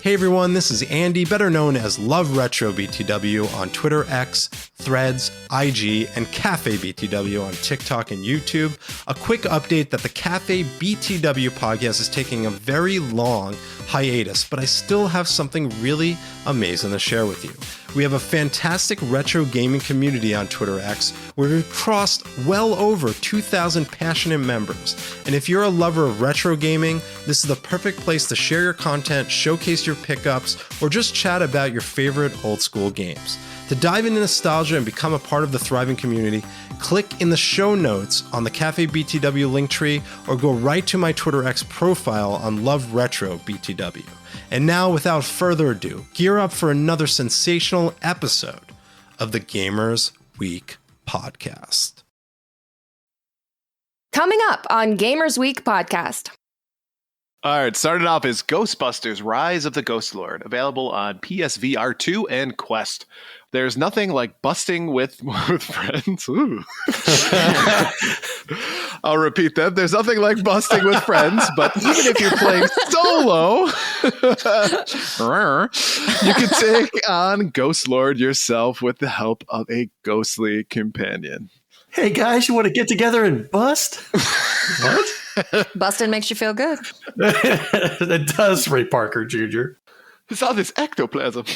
Hey everyone, this is Andy, better known as Love Retro BTW on Twitter X, Threads, IG, and Cafe BTW on TikTok and YouTube. A quick update that the Cafe BTW podcast is taking a very long hiatus, but I still have something really amazing to share with you. We have a fantastic retro gaming community on Twitter X where we've crossed well over 2,000 passionate members. And if you're a lover of retro gaming, this is the perfect place to share your content, showcase your pickups, or just chat about your favorite old school games. To dive into nostalgia and become a part of the thriving community, click in the show notes on the Cafe BTW link tree or go right to my Twitter X profile on Love Retro BTW. And now, without further ado, gear up for another sensational episode of the Gamers Week podcast. Coming up on Gamers Week podcast. All right, starting off is Ghostbusters Rise of the Ghost Lord, available on PSVR 2 and Quest. There's nothing like busting with friends. Ooh. I'll repeat that. There's nothing like busting with friends, but even if you're playing solo, you can take on Ghost Lord yourself with the help of a ghostly companion. Hey guys, you want to get together and bust? What? Busting makes you feel good. It does, Ray Parker Jr. It's all this ectoplasm.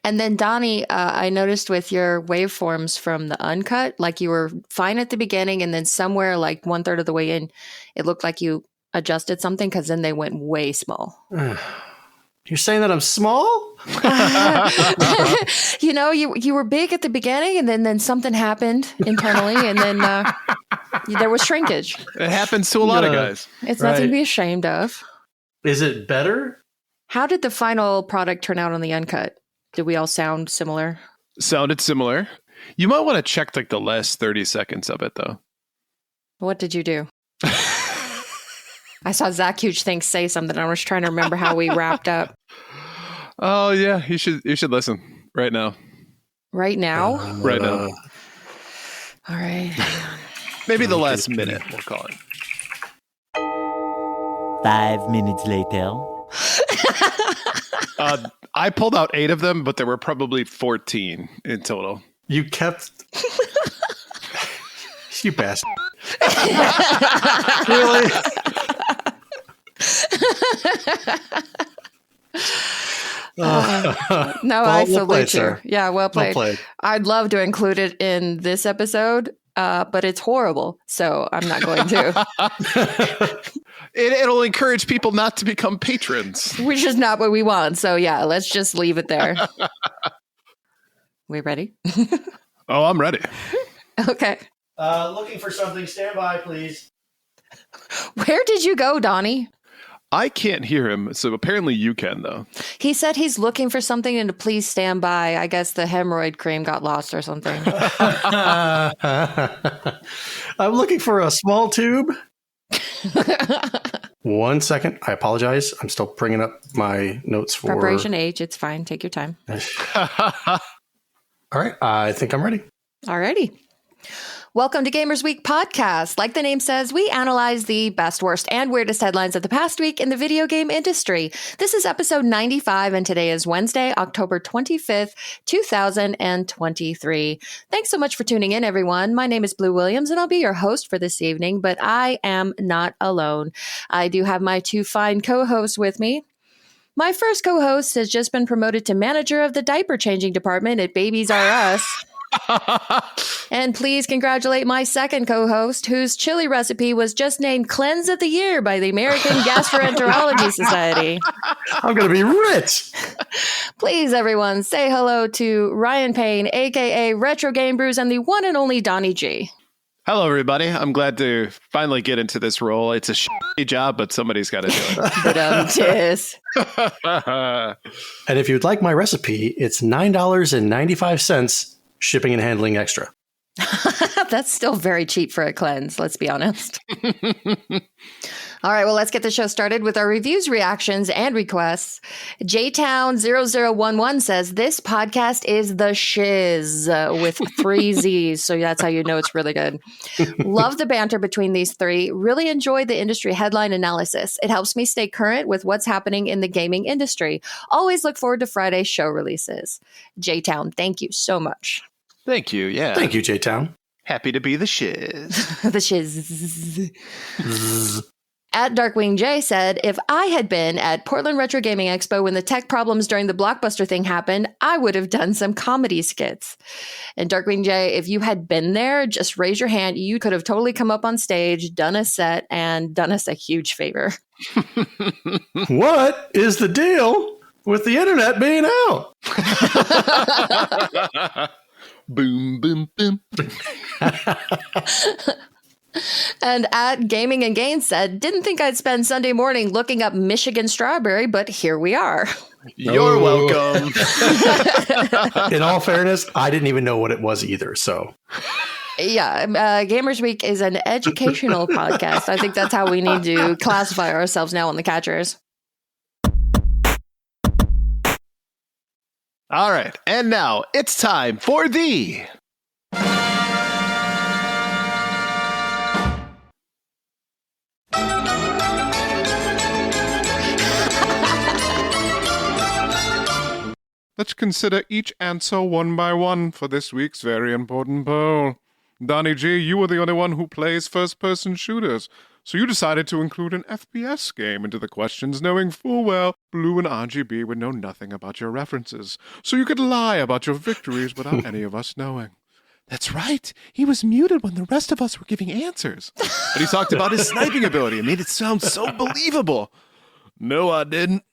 And then Donnie, I noticed with your waveforms from the uncut, like you were fine at the beginning and then somewhere like 1/3 of the way in, it looked like you adjusted something because then they went way small. You're saying that I'm small? You know, you were big at the beginning and then something happened internally and then there was shrinkage. It happens to a lot of guys. It's nothing to be ashamed of. Is it better? How did the final product turn out on the uncut? Did we all sound similar? Sounded similar. You might want to check like the last 30 seconds of it, though. What did you do? I saw Zach Huge Things say something. I was trying to remember how we wrapped up. Oh, yeah. You should listen right now. Right now? Right now. All right. Maybe the last minute, we'll call it. 5 minutes later. I pulled out 8 of them, but there were probably 14 in total. You kept... You bastard. Really? No, I salute played, you. Sir. Yeah, well played. I'd love to include it in this episode, but it's horrible, so I'm not going to. It'll encourage people not to become patrons. Which is not what we want. So yeah, let's just leave it there. We ready? Oh, I'm ready. Okay. Looking for something. Stand by, please. Where did you go, Donnie? I can't hear him, so apparently you can, though. He said he's looking for something and to please stand by. I guess the hemorrhoid cream got lost or something. I'm looking for a small tube. 1 second. I apologize. I'm still bringing up my notes for... Preparation H. It's fine. Take your time. All right. I think I'm ready. Alrighty. Welcome to Gamers Week podcast. Like the name says, we analyze the best, worst, and weirdest headlines of the past week in the video game industry. This is episode 95, and today is Wednesday, October 25th, 2023. Thanks so much for tuning in, everyone. My name is Blue Williams, and I'll be your host for this evening, but I am not alone. I do have my 2 fine co-hosts with me. My first co-host has just been promoted to manager of the diaper changing department at Babies R Us. And please congratulate my second co-host, whose chili recipe was just named Cleanse of the Year by the American Gastroenterology Society. I'm going to be rich. Please, everyone, say hello to Ryan Payne, a.k.a. Retro Game Brews, and the one and only Donnie G. Hello, everybody. I'm glad to finally get into this role. It's a shitty job, but somebody's got to do Yes. it. And if you'd like my recipe, it's $9.95 shipping and handling extra. That's still very cheap for a cleanse, let's be honest. All right, well, let's get the show started with our reviews, reactions, and requests. JTown0011 says, this podcast is the shiz with 3 Z's. So that's how you know it's really good. Love the banter between these three. Really enjoy the industry headline analysis. It helps me stay current with what's happening in the gaming industry. Always look forward to Friday show releases. JTown, thank you so much. Thank you. Yeah. Thank you, J-Town. Happy to be the shiz. The shiz. At Darkwing J said, if I had been at Portland Retro Gaming Expo when the tech problems during the Blockbuster thing happened, I would have done some comedy skits. And Darkwing J, if you had been there, just raise your hand. You could have totally come up on stage, done a set, and done us a huge favor. What is the deal with the internet being out? Boom, boom, boom. And at Gaming and Gain said, didn't think I'd spend Sunday morning looking up Michigan strawberry, but here we are. You're welcome. In all fairness, I didn't even know what it was either, so... Yeah, Gamers Week is an educational podcast. I think that's how we need to classify ourselves now on the catchers. All right. And now it's time for the... Let's consider each answer one by one for this week's very important poll. Donnie G, you were the only one who plays first-person shooters, so you decided to include an FPS game into the questions, knowing full well Blue and RGB would know nothing about your references, so you could lie about your victories without any of us knowing. That's right. He was muted when the rest of us were giving answers. But he talked about his sniping ability and made it sound so believable. No, I didn't.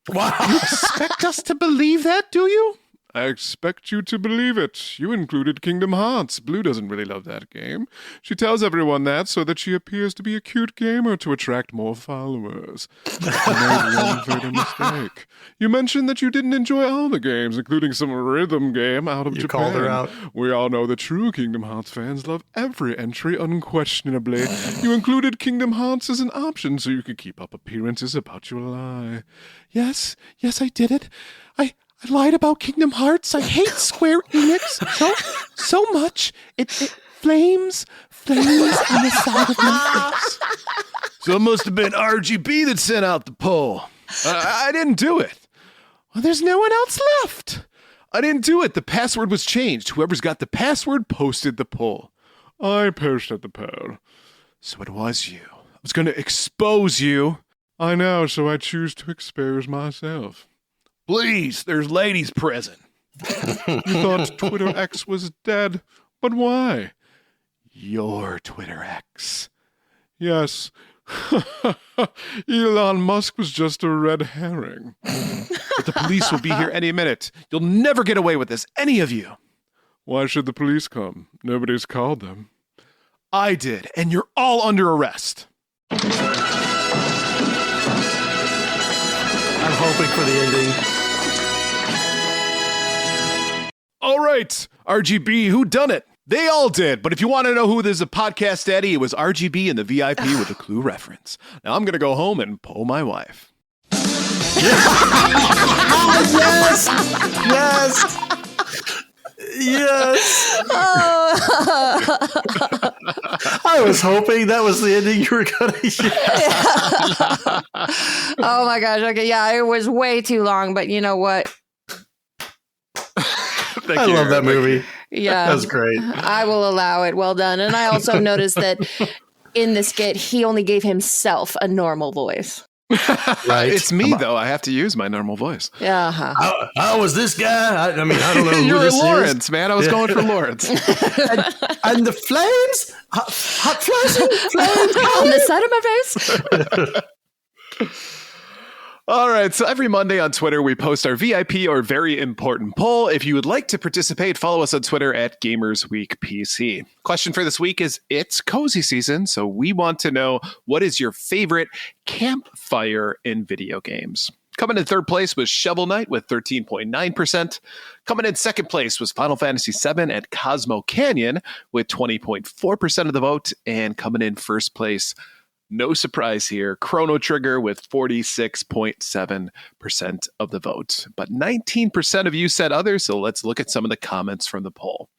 Wow. You expect us to believe that, do you? I expect you to believe it. You included Kingdom Hearts. Blue doesn't really love that game. She tells everyone that so that she appears to be a cute gamer to attract more followers. You made one fatal mistake. You mentioned that you didn't enjoy all the games, including some rhythm game out of Japan. Called her out. We all know the true Kingdom Hearts fans love every entry unquestionably. You included Kingdom Hearts as an option so you could keep up appearances about your lie. Yes, I did it. I lied about Kingdom Hearts. I hate Square Enix so much. It flames on the side of my face. So it must have been RGB that sent out the poll. I didn't do it. Well, there's no one else left. I didn't do it. The password was changed. Whoever's got the password posted the poll. I posted the poll. So it was you. I was going to expose you. I know, so I choose to expose myself. Please, there's ladies present. You thought Twitter X was dead, but why? Your Twitter X. Yes. Elon Musk was just a red herring. But the police will be here any minute. You'll never get away with this, any of you. Why should the police come? Nobody's called them. I did, and you're all under arrest. I'm hoping for the ending. All right, RGB, who done it? They all did, but if you want to know who there's a podcast daddy, it was RGB and the VIP with a clue reference. Now I'm going to go home and pull my wife. Yes! I was hoping that was the ending you were going to use. Oh my gosh. Okay. Yeah, it was way too long, but you know what? I love that movie. Yeah. That was great. I will allow it. Well done. And I also noticed that in the skit, he only gave himself a normal voice. Right. It's me, though. I have to use my normal voice. Yeah. How was this guy? I mean, I don't know who You're this Lawrence, is. man. I was going for Lawrence. And the flames? Hot flashing flames? On the side of my face? All right, so every Monday on Twitter, we post our VIP or very important poll. If you would like to participate, follow us on Twitter at GamersWeekPC. Question for this week is, it's cozy season, so we want to know, what is your favorite campfire in video games? Coming in third place was Shovel Knight with 13.9%. Coming in second place was Final Fantasy VII and Cosmo Canyon with 20.4% of the vote. And coming in first place, no surprise here, Chrono Trigger with 46.7% of the vote. But 19% of you said others, so let's look at some of the comments from the poll.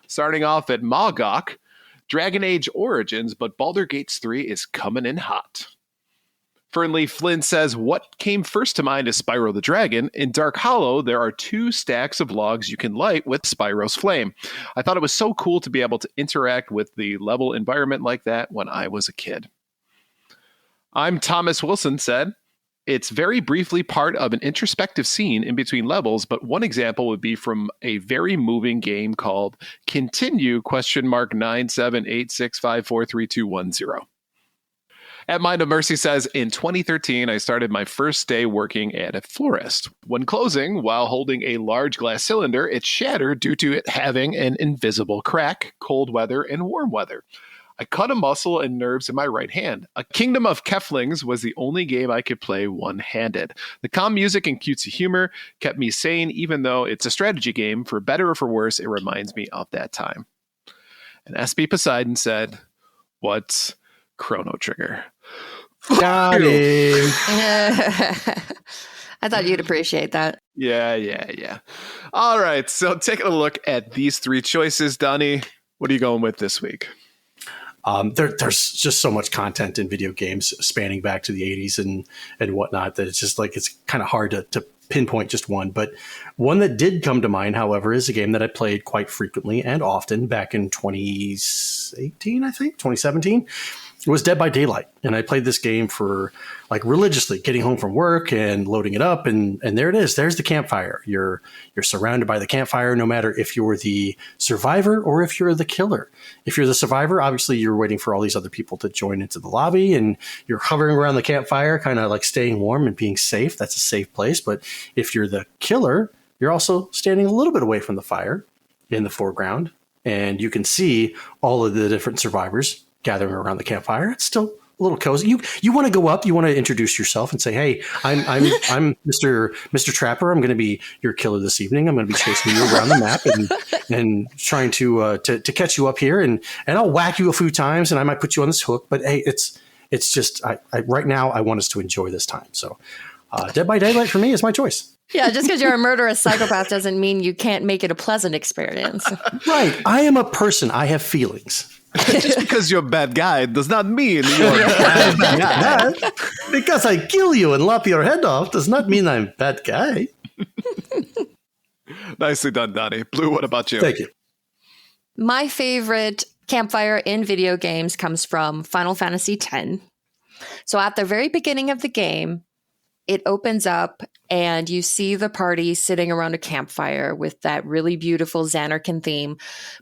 Starting off at Mogok, Dragon Age Origins, but Baldur's Gate 3 is coming in hot. Fernley Flynn says, what came first to mind is Spyro the Dragon. In Dark Hollow, there are 2 stacks of logs you can light with Spyro's flame. I thought it was so cool to be able to interact with the level environment like that when I was a kid. I'm Thomas Wilson said, it's very briefly part of an introspective scene in between levels, but one example would be from a very moving game called Continue $97865432110. At Mind of Mercy says, in 2013, I started my first day working at a florist. When closing, while holding a large glass cylinder, it shattered due to it having an invisible crack, cold weather, and warm weather. I cut a muscle and nerves in my right hand. A Kingdom of Keflings was the only game I could play one-handed. The calm music and cutesy humor kept me sane, even though it's a strategy game. For better or for worse, it reminds me of that time. And SB Poseidon said, what's Chrono Trigger? Got him. I thought you'd appreciate that. Yeah. All right, so taking a look at these 3 choices, Donnie, what are you going with this week? There's just so much content in video games spanning back to the 80s and whatnot that it's just like it's kind of hard to pinpoint just one. But one that did come to mind, however, is a game that I played quite frequently and often back in 2017. It was Dead by Daylight. And I played this game for like religiously, getting home from work and loading it up. And there it is. There's the campfire. You're surrounded by the campfire, no matter if you're the survivor or if you're the killer. If you're the survivor, obviously you're waiting for all these other people to join into the lobby and you're hovering around the campfire, kind of like staying warm and being safe. That's a safe place. But if you're the killer, you're also standing a little bit away from the fire in the foreground. And you can see all of the different survivors gathering around the campfire. It's still a little cozy. You want to go up, you want to introduce yourself and say, hey, I'm Mr. Trapper. I'm going to be your killer this evening. I'm going to be chasing you around the map and trying to catch you up here. And I'll whack you a few times and I might put you on this hook. But hey, it's just, I right now I want us to enjoy this time. So Dead by Daylight for me is my choice. Yeah, just because you're a murderous psychopath doesn't mean you can't make it a pleasant experience. Right. I am a person. I have feelings. Just because you're a bad guy does not mean you're a bad guy. Because I kill you and lop your head off does not mean I'm a bad guy. Nicely done, Donnie. Blue, what about you? Thank you. My favorite campfire in video games comes from Final Fantasy X. So at the very beginning of the game, it opens up and you see the party sitting around a campfire with that really beautiful Xanarkin theme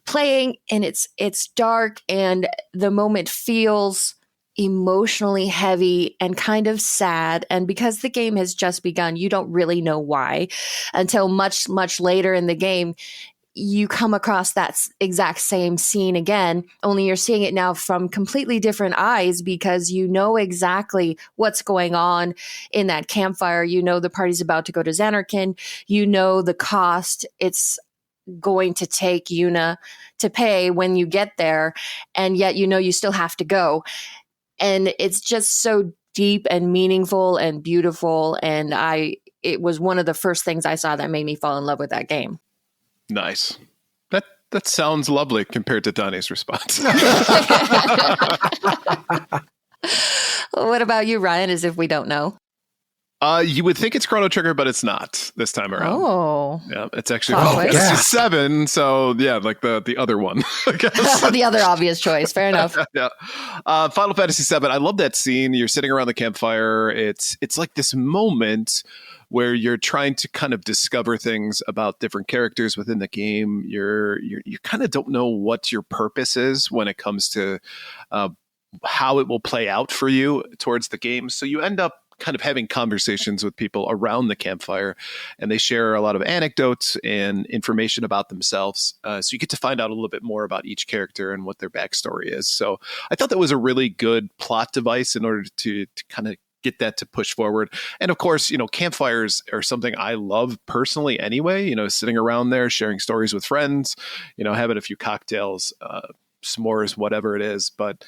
playing, and it's dark and the moment feels emotionally heavy and kind of sad. And because the game has just begun, you don't really know why until much, much later in the game. You come across that exact same scene again, only you're seeing it now from completely different eyes because you know exactly what's going on in that campfire. You know the party's about to go to Xanarkin. You know the cost it's going to take Yuna to pay when you get there, and yet you know you still have to go. And it's just so deep and meaningful and beautiful, and it was one of the first things I saw that made me fall in love with that game. Nice. That sounds lovely compared to Donnie's response. What about you, Ryan, as if we don't know? You would think it's Chrono Trigger, but it's not this time around. Oh. Yeah, it's actually Final Fantasy 7, so yeah, like the other one, I guess. The other obvious choice. Fair enough. Yeah. Final Fantasy 7, I love that scene. You're sitting around the campfire. It's like this moment where you're trying to kind of discover things about different characters within the game. You kind of don't know what your purpose is when it comes to how it will play out for you towards the game. So you end up kind of having conversations with people around the campfire, and they share a lot of anecdotes and information about themselves. So you get to find out a little bit more about each character and what their backstory is. So I thought that was a really good plot device in order to kind of get that to push forward. And of course, campfires are something I love personally anyway, sitting around there, sharing stories with friends, having a few cocktails, s'mores, whatever it is. But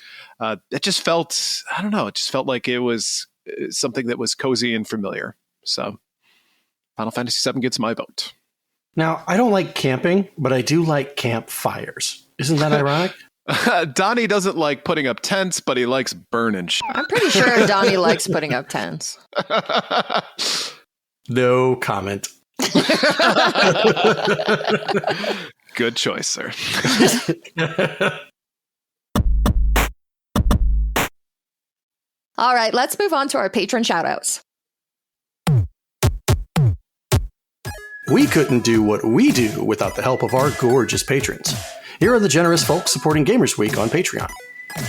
it just felt, I don't know, it just felt like it was something that was cozy and familiar. So Final Fantasy VII gets my vote. Now, I don't like camping, but I do like campfires. Isn't that ironic? Donnie doesn't like putting up tents, but he likes burning shit. I'm pretty sure Donnie likes putting up tents. No comment. Good choice, sir. All right, let's move on to our patron shoutouts. We couldn't do what we do without the help of our gorgeous patrons. Here are the generous folks supporting Gamers Week on Patreon.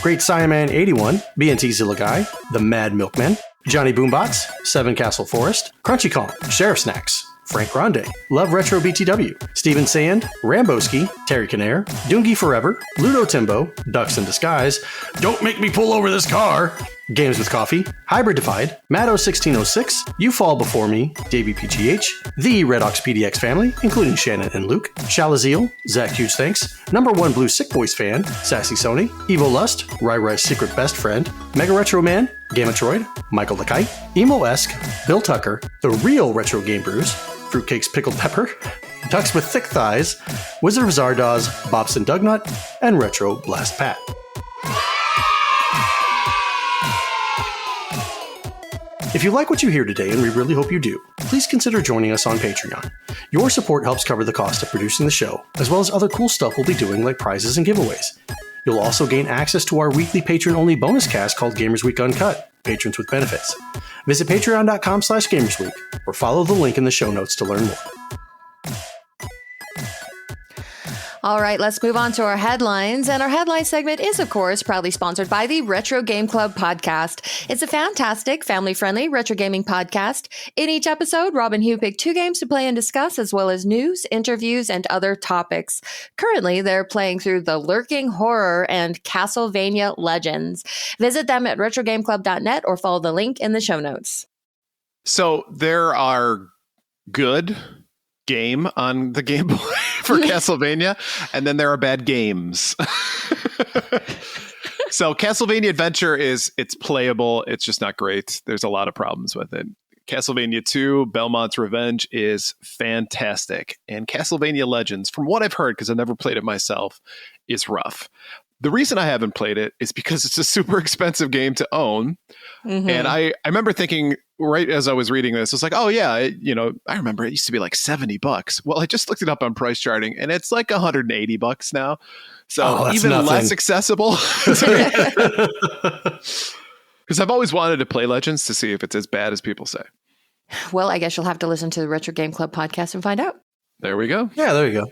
Great Siaman81, BNT Zilla Guy, The Mad Milkman, Johnny Boombots, Seven Castle Forest, Crunchy Kong, Sheriff Snacks, Frank Grande, Love Retro BTW, Steven Sand, Ramboski, Terry Canair, Doongie Forever, Ludo Timbo, Ducks in Disguise, Don't Make Me Pull Over This Car, Games with Coffee, Hybridified, Maddo1606, You Fall Before Me, Davey PGH, the Red Ox PDX family, including Shannon and Luke, Shalaziel, Zach Huge Thanks, Number One Blue Sick Boys fan, Sassy Sony, Evo Lust, Rai Rai's Secret Best Friend, Mega Retro Man, Gamatroid, Michael the Kite, Emo-esque, Bill Tucker, The Real Retro Game Brews, Fruitcake's Pickled Pepper, Ducks with Thick Thighs, Wizard of Zardoz, Bobson Dugnut, and Retro Blast Pat. If you like what you hear today, and we really hope you do, please consider joining us on Patreon. Your support helps cover the cost of producing the show, as well as other cool stuff we'll be doing like prizes and giveaways. You'll also gain access to our weekly patron-only bonus cast called Gamers Week Uncut, Patrons with Benefits. Visit patreon.com/gamersweek or follow the link in the show notes to learn more. All right, let's move on to our headlines. And our headline segment is, of course, proudly sponsored by the Retro Game Club podcast. It's a fantastic, family-friendly retro gaming podcast. In each episode, Rob and Hugh pick 2 games to play and discuss, as well as news, interviews, and other topics. Currently, they're playing through The Lurking Horror and Castlevania Legends. Visit them at retrogameclub.net or follow the link in the show notes. So there are good game on the Game Boy for Castlevania, and then there are bad games. So Castlevania Adventure it's playable, it's just not great. There's a lot of problems with it. Castlevania 2, Belmont's Revenge is fantastic. And Castlevania Legends, from what I've heard, because I've never played it myself, is rough. The reason I haven't played it is because it's a super expensive game to own. Mm-hmm. And I remember thinking, right as I was reading this, it's like, oh yeah, I remember it used to be like $70. Well, I just looked it up on price charting and it's like $180 now. So even nothing. Less accessible to me. Because I've always wanted to play Legends to see if it's as bad as people say. Well, I guess you'll have to listen to the Retro Game Club podcast and find out. There we go. Yeah, there you go.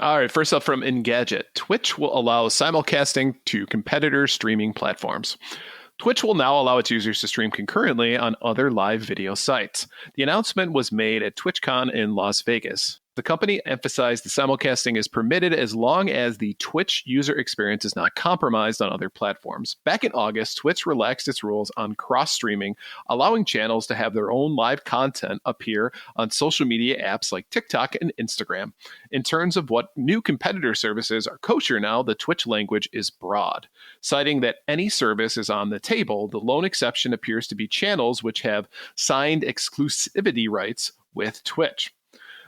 All right, first up from Engadget, Twitch will allow simulcasting to competitor streaming platforms. Twitch will now allow its users to stream concurrently on other live video sites. The announcement was made at TwitchCon in Las Vegas. The company emphasized the simulcasting is permitted as long as the Twitch user experience is not compromised on other platforms. Back in August, Twitch relaxed its rules on cross-streaming, allowing channels to have their own live content appear on social media apps like TikTok and Instagram. In terms of what new competitor services are kosher now, the Twitch language is broad. Citing that any service is on the table, the lone exception appears to be channels which have signed exclusivity rights with Twitch.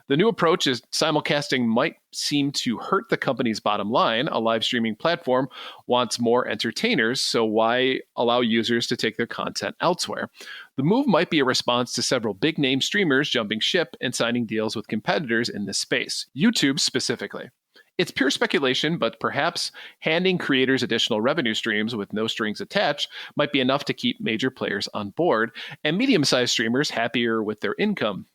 The new approach is simulcasting might seem to hurt the company's bottom line. A live streaming platform wants more entertainers, so why allow users to take their content elsewhere? The move might be a response to several big-name streamers jumping ship and signing deals with competitors in this space, YouTube specifically. It's pure speculation, but perhaps handing creators additional revenue streams with no strings attached might be enough to keep major players on board and medium-sized streamers happier with their income.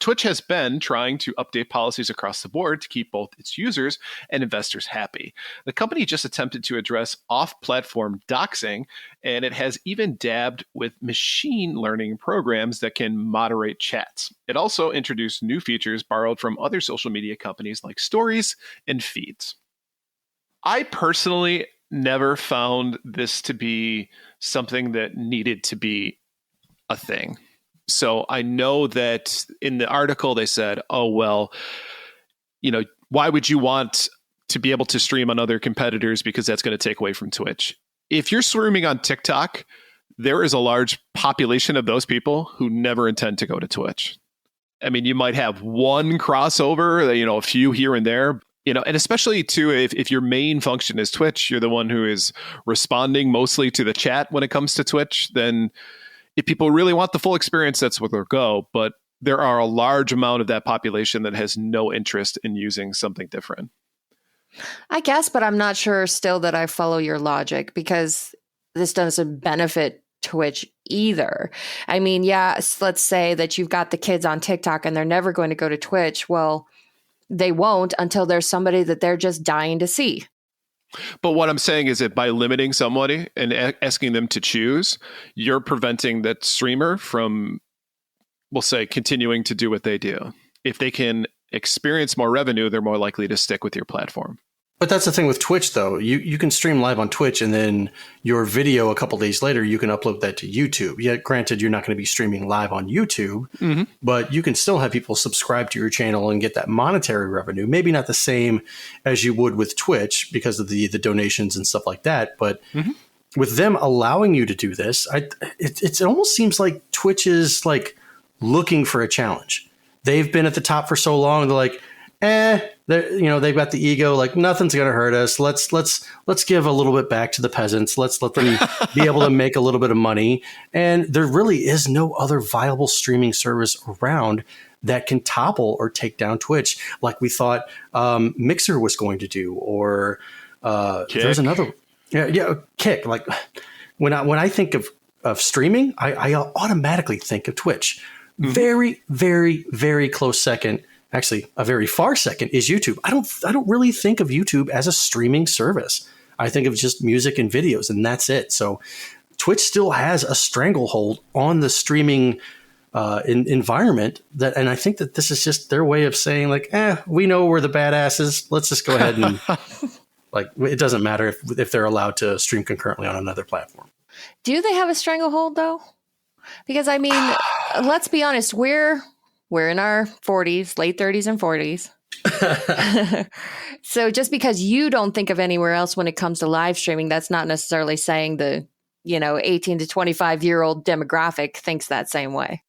Twitch has been trying to update policies across the board to keep both its users and investors happy. The company just attempted to address off-platform doxing, and it has even dabbed with machine learning programs that can moderate chats. It also introduced new features borrowed from other social media companies like Stories and Feeds. I personally never found this to be something that needed to be a thing. So I know that in the article they said, oh, well, why would you want to be able to stream on other competitors because that's going to take away from Twitch? If you're streaming on TikTok, there is a large population of those people who never intend to go to Twitch. I mean, you might have one crossover, a few here and there, and especially too, if your main function is Twitch, you're the one who is responding mostly to the chat when it comes to Twitch, then if people really want the full experience, that's where they'll go. But there are a large amount of that population that has no interest in using something different. I guess, but I'm not sure still that I follow your logic, because this doesn't benefit Twitch either. I mean, yes, let's say that you've got the kids on TikTok and they're never going to go to Twitch. Well, they won't until there's somebody that they're just dying to see. But what I'm saying is that by limiting somebody and asking them to choose, you're preventing that streamer from, we'll say, continuing to do what they do. If they can experience more revenue, they're more likely to stick with your platform. But that's the thing with Twitch, though. You can stream live on Twitch, and then your video a couple days later, you can upload that to YouTube. Yet, granted, you're not going to be streaming live on YouTube, but you can still have people subscribe to your channel and get that monetary revenue. Maybe not the same as you would with Twitch because of the donations and stuff like that. But with them allowing you to do this, it almost seems like Twitch is like looking for a challenge. They've been at the top for so long. They're like, they've got the ego, like nothing's going to hurt us. Let's give a little bit back to the peasants. Let's let them be able to make a little bit of money. And there really is no other viable streaming service around that can topple or take down Twitch like we thought Mixer was going to do, or there's another. Yeah, Kick. Like when I think of streaming, I automatically think of Twitch. Very, very, very close second. Actually, a very far second is YouTube. I don't really think of YouTube as a streaming service. I think of just music and videos, and that's it. So Twitch still has a stranglehold on the streaming environment, and I think that this is just their way of saying, like, we know we're the badasses. Let's just go ahead and it doesn't matter if they're allowed to stream concurrently on another platform. Do they have a stranglehold though? Because I mean, let's be honest, we're in our 40s, late 30s and 40s. So just because you don't think of anywhere else when it comes to live streaming, that's not necessarily saying the 18 to 25-year-old demographic thinks that same way.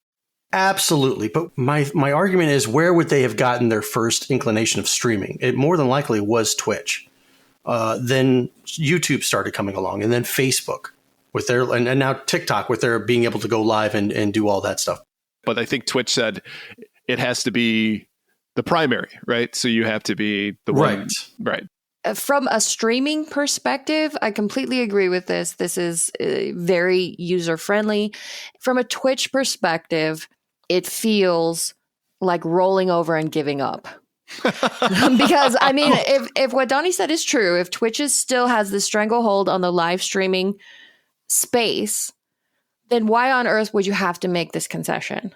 Absolutely. But my argument is, where would they have gotten their first inclination of streaming? It more than likely was Twitch. Then YouTube started coming along, and then Facebook with their, and now TikTok with their being able to go live and do all that stuff. But I think Twitch said it has to be the primary, right? So you have to be the one. Right. From a streaming perspective, I completely agree with this. This is very user-friendly. From a Twitch perspective, it feels like rolling over and giving up. Because, I mean, if what Donnie said is true, if Twitch still has the stranglehold on the live streaming space, then why on earth would you have to make this concession?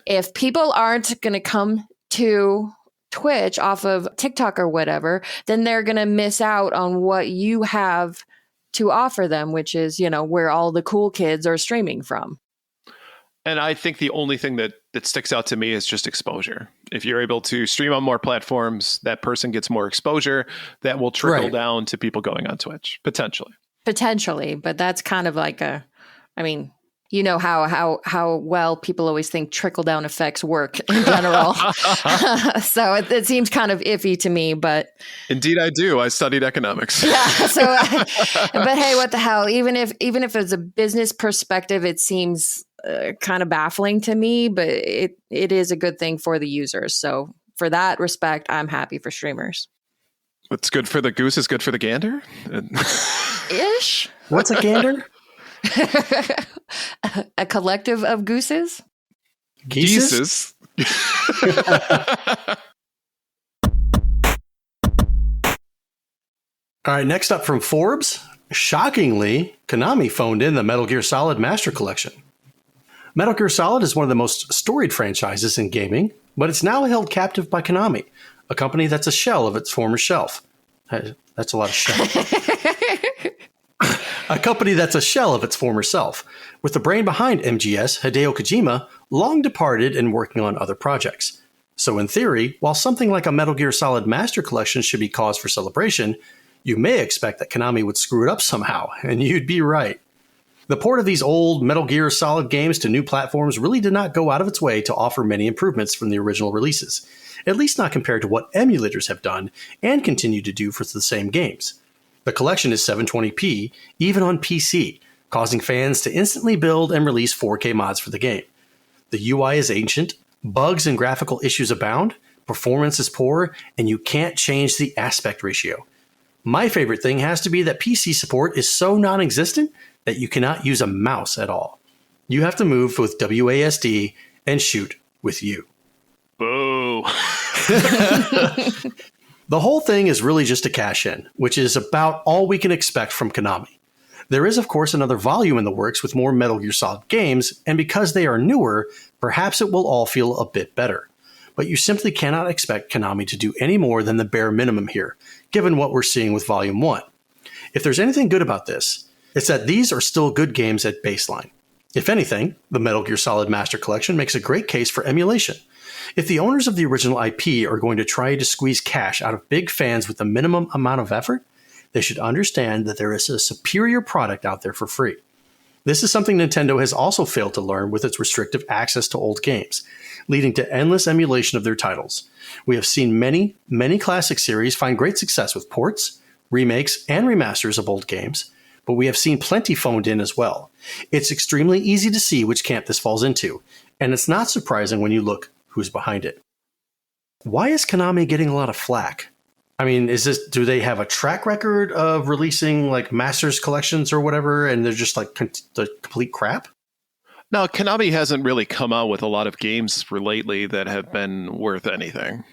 If people aren't going to come to Twitch off of TikTok or whatever, then they're going to miss out on what you have to offer them, which is, where all the cool kids are streaming from. And I think the only thing that sticks out to me is just exposure. If you're able to stream on more platforms, that person gets more exposure. That will trickle down to people going on Twitch, potentially. Potentially, but that's kind of like how well people always think trickle-down effects work in general. So it seems kind of iffy to me, but... Indeed I do. I studied economics. Yeah, but hey, what the hell? Even if it's a business perspective, it seems kind of baffling to me, but it is a good thing for the users. So for that respect, I'm happy for streamers. What's good for the goose is good for the gander? Ish. What's a gander? A collective of gooses? Geeses. All right, next up from Forbes, shockingly, Konami phoned in the Metal Gear Solid Master Collection. Metal Gear Solid is one of the most storied franchises in gaming, but it's now held captive by Konami, a company that's a shell of its former self. That's a lot of shell. A company that's a shell of its former self, with the brain behind MGS, Hideo Kojima, long departed and working on other projects. So in theory, while something like a Metal Gear Solid Master Collection should be cause for celebration, you may expect that Konami would screw it up somehow, and you'd be right. The port of these old Metal Gear Solid games to new platforms really did not go out of its way to offer many improvements from the original releases, at least not compared to what emulators have done and continue to do for the same games. The collection is 720p, even on PC, causing fans to instantly build and release 4K mods for the game. The UI is ancient, bugs and graphical issues abound, performance is poor, and you can't change the aspect ratio. My favorite thing has to be that PC support is so non-existent that you cannot use a mouse at all. You have to move with WASD and shoot with U. Boo. The whole thing is really just a cash-in, which is about all we can expect from Konami. There is, of course, another volume in the works with more Metal Gear Solid games, and because they are newer, perhaps it will all feel a bit better. But you simply cannot expect Konami to do any more than the bare minimum here, given what we're seeing with Volume 1. If there's anything good about this, it's that these are still good games at baseline. If anything, the Metal Gear Solid Master Collection makes a great case for emulation. If the owners of the original IP are going to try to squeeze cash out of big fans with the minimum amount of effort, they should understand that there is a superior product out there for free. This is something Nintendo has also failed to learn with its restrictive access to old games, leading to endless emulation of their titles. We have seen many classic series find great success with ports, remakes, and remasters of old games, but we have seen plenty phoned in as well. It's extremely easy to see which camp this falls into, and it's not surprising when you look who's behind it. Why is Konami getting a lot of flack? I mean, do they have a track record of releasing like Masters collections or whatever, and they're just like the complete crap? No, Konami hasn't really come out with a lot of games lately that have been worth anything,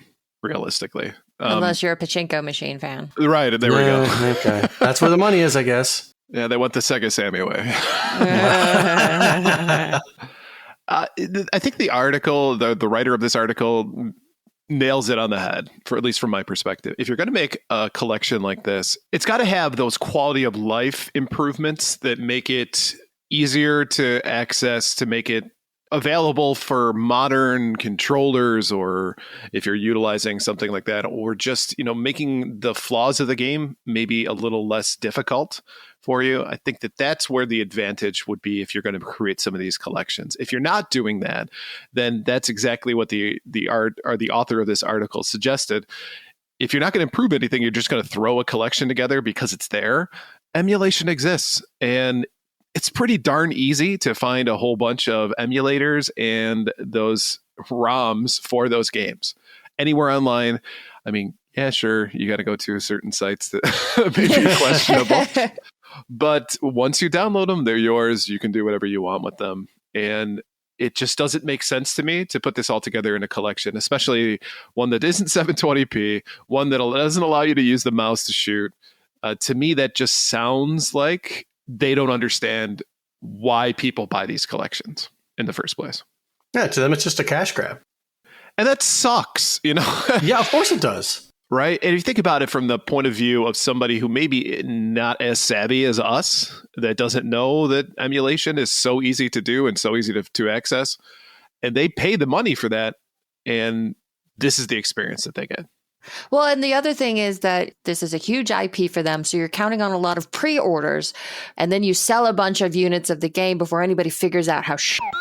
realistically. Unless you're a pachinko machine fan. Right, there we go. Okay, that's where the money is, I guess. Yeah, they want the Sega Sammy way. I think the article, the writer of this article nails it on the head, for at least from my perspective. If you're going to make a collection like this, it's got to have those quality of life improvements that make it easier to access, to make it available for modern controllers, or if you're utilizing something like that, or just, making the flaws of the game maybe a little less difficult for you. I think that that's where the advantage would be if you're going to create some of these collections. If you're not doing that, then that's exactly what the author of this article suggested. If you're not going to improve anything, you're just going to throw a collection together because it's there. Emulation exists, and it's pretty darn easy to find a whole bunch of emulators and those ROMs for those games anywhere online. I mean, yeah, sure, you got to go to certain sites that may be questionable. But once you download them, they're yours. You can do whatever you want with them. And it just doesn't make sense to me to put this all together in a collection, especially one that isn't 720p, one that doesn't allow you to use the mouse to shoot. To me, that just sounds like they don't understand why people buy these collections in the first place. Yeah, to them, it's just a cash grab. And that sucks, Yeah, of course it does. Right. And if you think about it from the point of view of somebody who maybe not as savvy as us, that doesn't know that emulation is so easy to do and so easy to access, and they pay the money for that, and this is the experience that they get. Well, and the other thing is that this is a huge IP for them. So you're counting on a lot of pre-orders, and then you sell a bunch of units of the game before anybody figures out how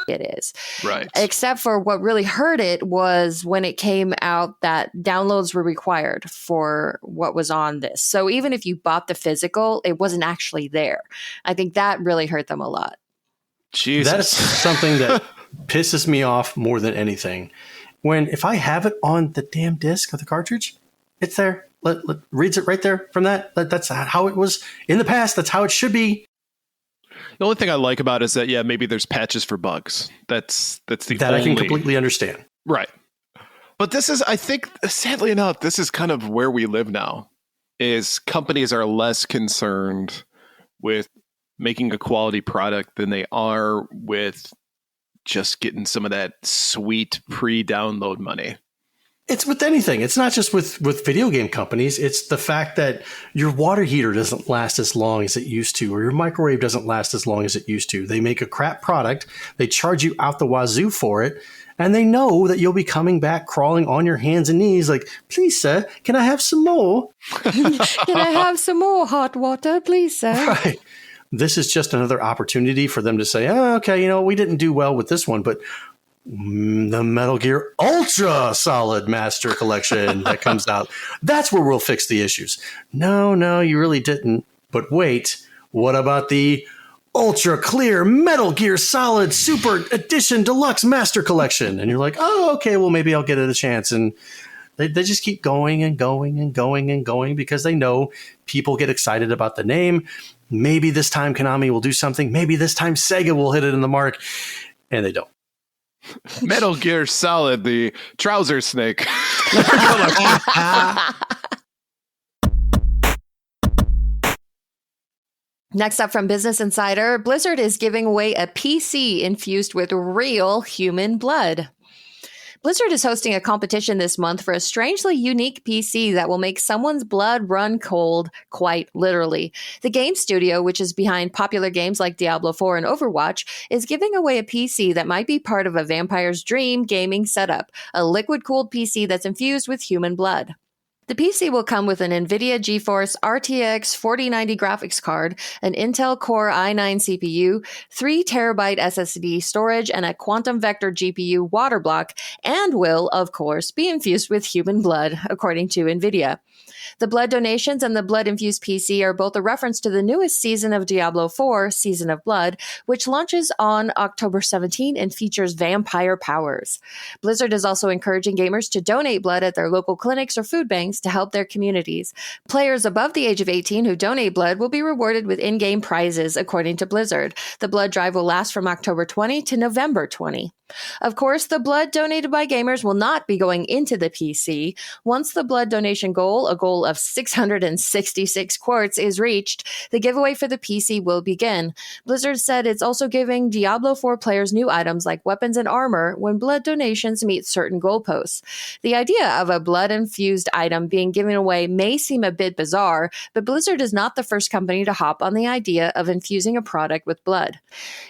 it is. Right. Except for what really hurt it was when it came out that downloads were required for what was on this. So even if you bought the physical, it wasn't actually there. I think that really hurt them a lot. Jesus. That is something that pisses me off more than anything. If I have it on the damn disc of the cartridge, it's there. Reads it right there from that. That's how it was in the past. That's how it should be. The only thing I like about it is that, maybe there's patches for bugs. That's the that only... I can completely understand. Right. But this is, I think, sadly enough, this is kind of where we live now, is companies are less concerned with making a quality product than they are with just getting some of that sweet pre-download money. It's with anything. It's not just with video game companies. It's the fact that your water heater doesn't last as long as it used to, or your microwave doesn't last as long as it used to. They make a crap product. They charge you out the wazoo for it. And they know that you'll be coming back crawling on your hands and knees like, please, sir, can I have some more? Can I have some more hot water, please, sir? Right. This is just another opportunity for them to say, oh, okay, we didn't do well with this one, but the Metal Gear Ultra Solid Master Collection that comes out, that's where we'll fix the issues. No, you really didn't. But wait, what about the Ultra Clear Metal Gear Solid Super Edition Deluxe Master Collection? And you're like, oh, okay, well, maybe I'll get it a chance. And they just keep going and going and going and going because they know people get excited about the name. Maybe this time Konami will do something. Maybe this time Sega will hit it in the mark. And they don't. Metal Gear Solid, the trouser snake. Next up from Business Insider, Blizzard is giving away a PC infused with real human blood. Blizzard is hosting a competition this month for a strangely unique PC that will make someone's blood run cold, quite literally. The game studio, which is behind popular games like Diablo 4 and Overwatch, is giving away a PC that might be part of a vampire's dream gaming setup, a liquid-cooled PC that's infused with human blood. The PC will come with an NVIDIA GeForce RTX 4090 graphics card, an Intel Core i9 CPU, 3 terabyte SSD storage, and a Quantum Vector GPU water block, and will, of course, be infused with human blood, according to NVIDIA. The blood donations and the blood-infused PC are both a reference to the newest season of Diablo 4, Season of Blood, which launches on October 17 and features vampire powers. Blizzard is also encouraging gamers to donate blood at their local clinics or food banks to help their communities. Players above the age of 18 who donate blood will be rewarded with in-game prizes, according to Blizzard. The blood drive will last from October 20 to November 20. Of course, the blood donated by gamers will not be going into the PC. Once the blood donation goal, a goal of 666 quarts, is reached, the giveaway for the PC will begin. Blizzard said it's also giving Diablo 4 players new items like weapons and armor when blood donations meet certain goalposts. The idea of a blood-infused item being given away may seem a bit bizarre, but Blizzard is not the first company to hop on the idea of infusing a product with blood.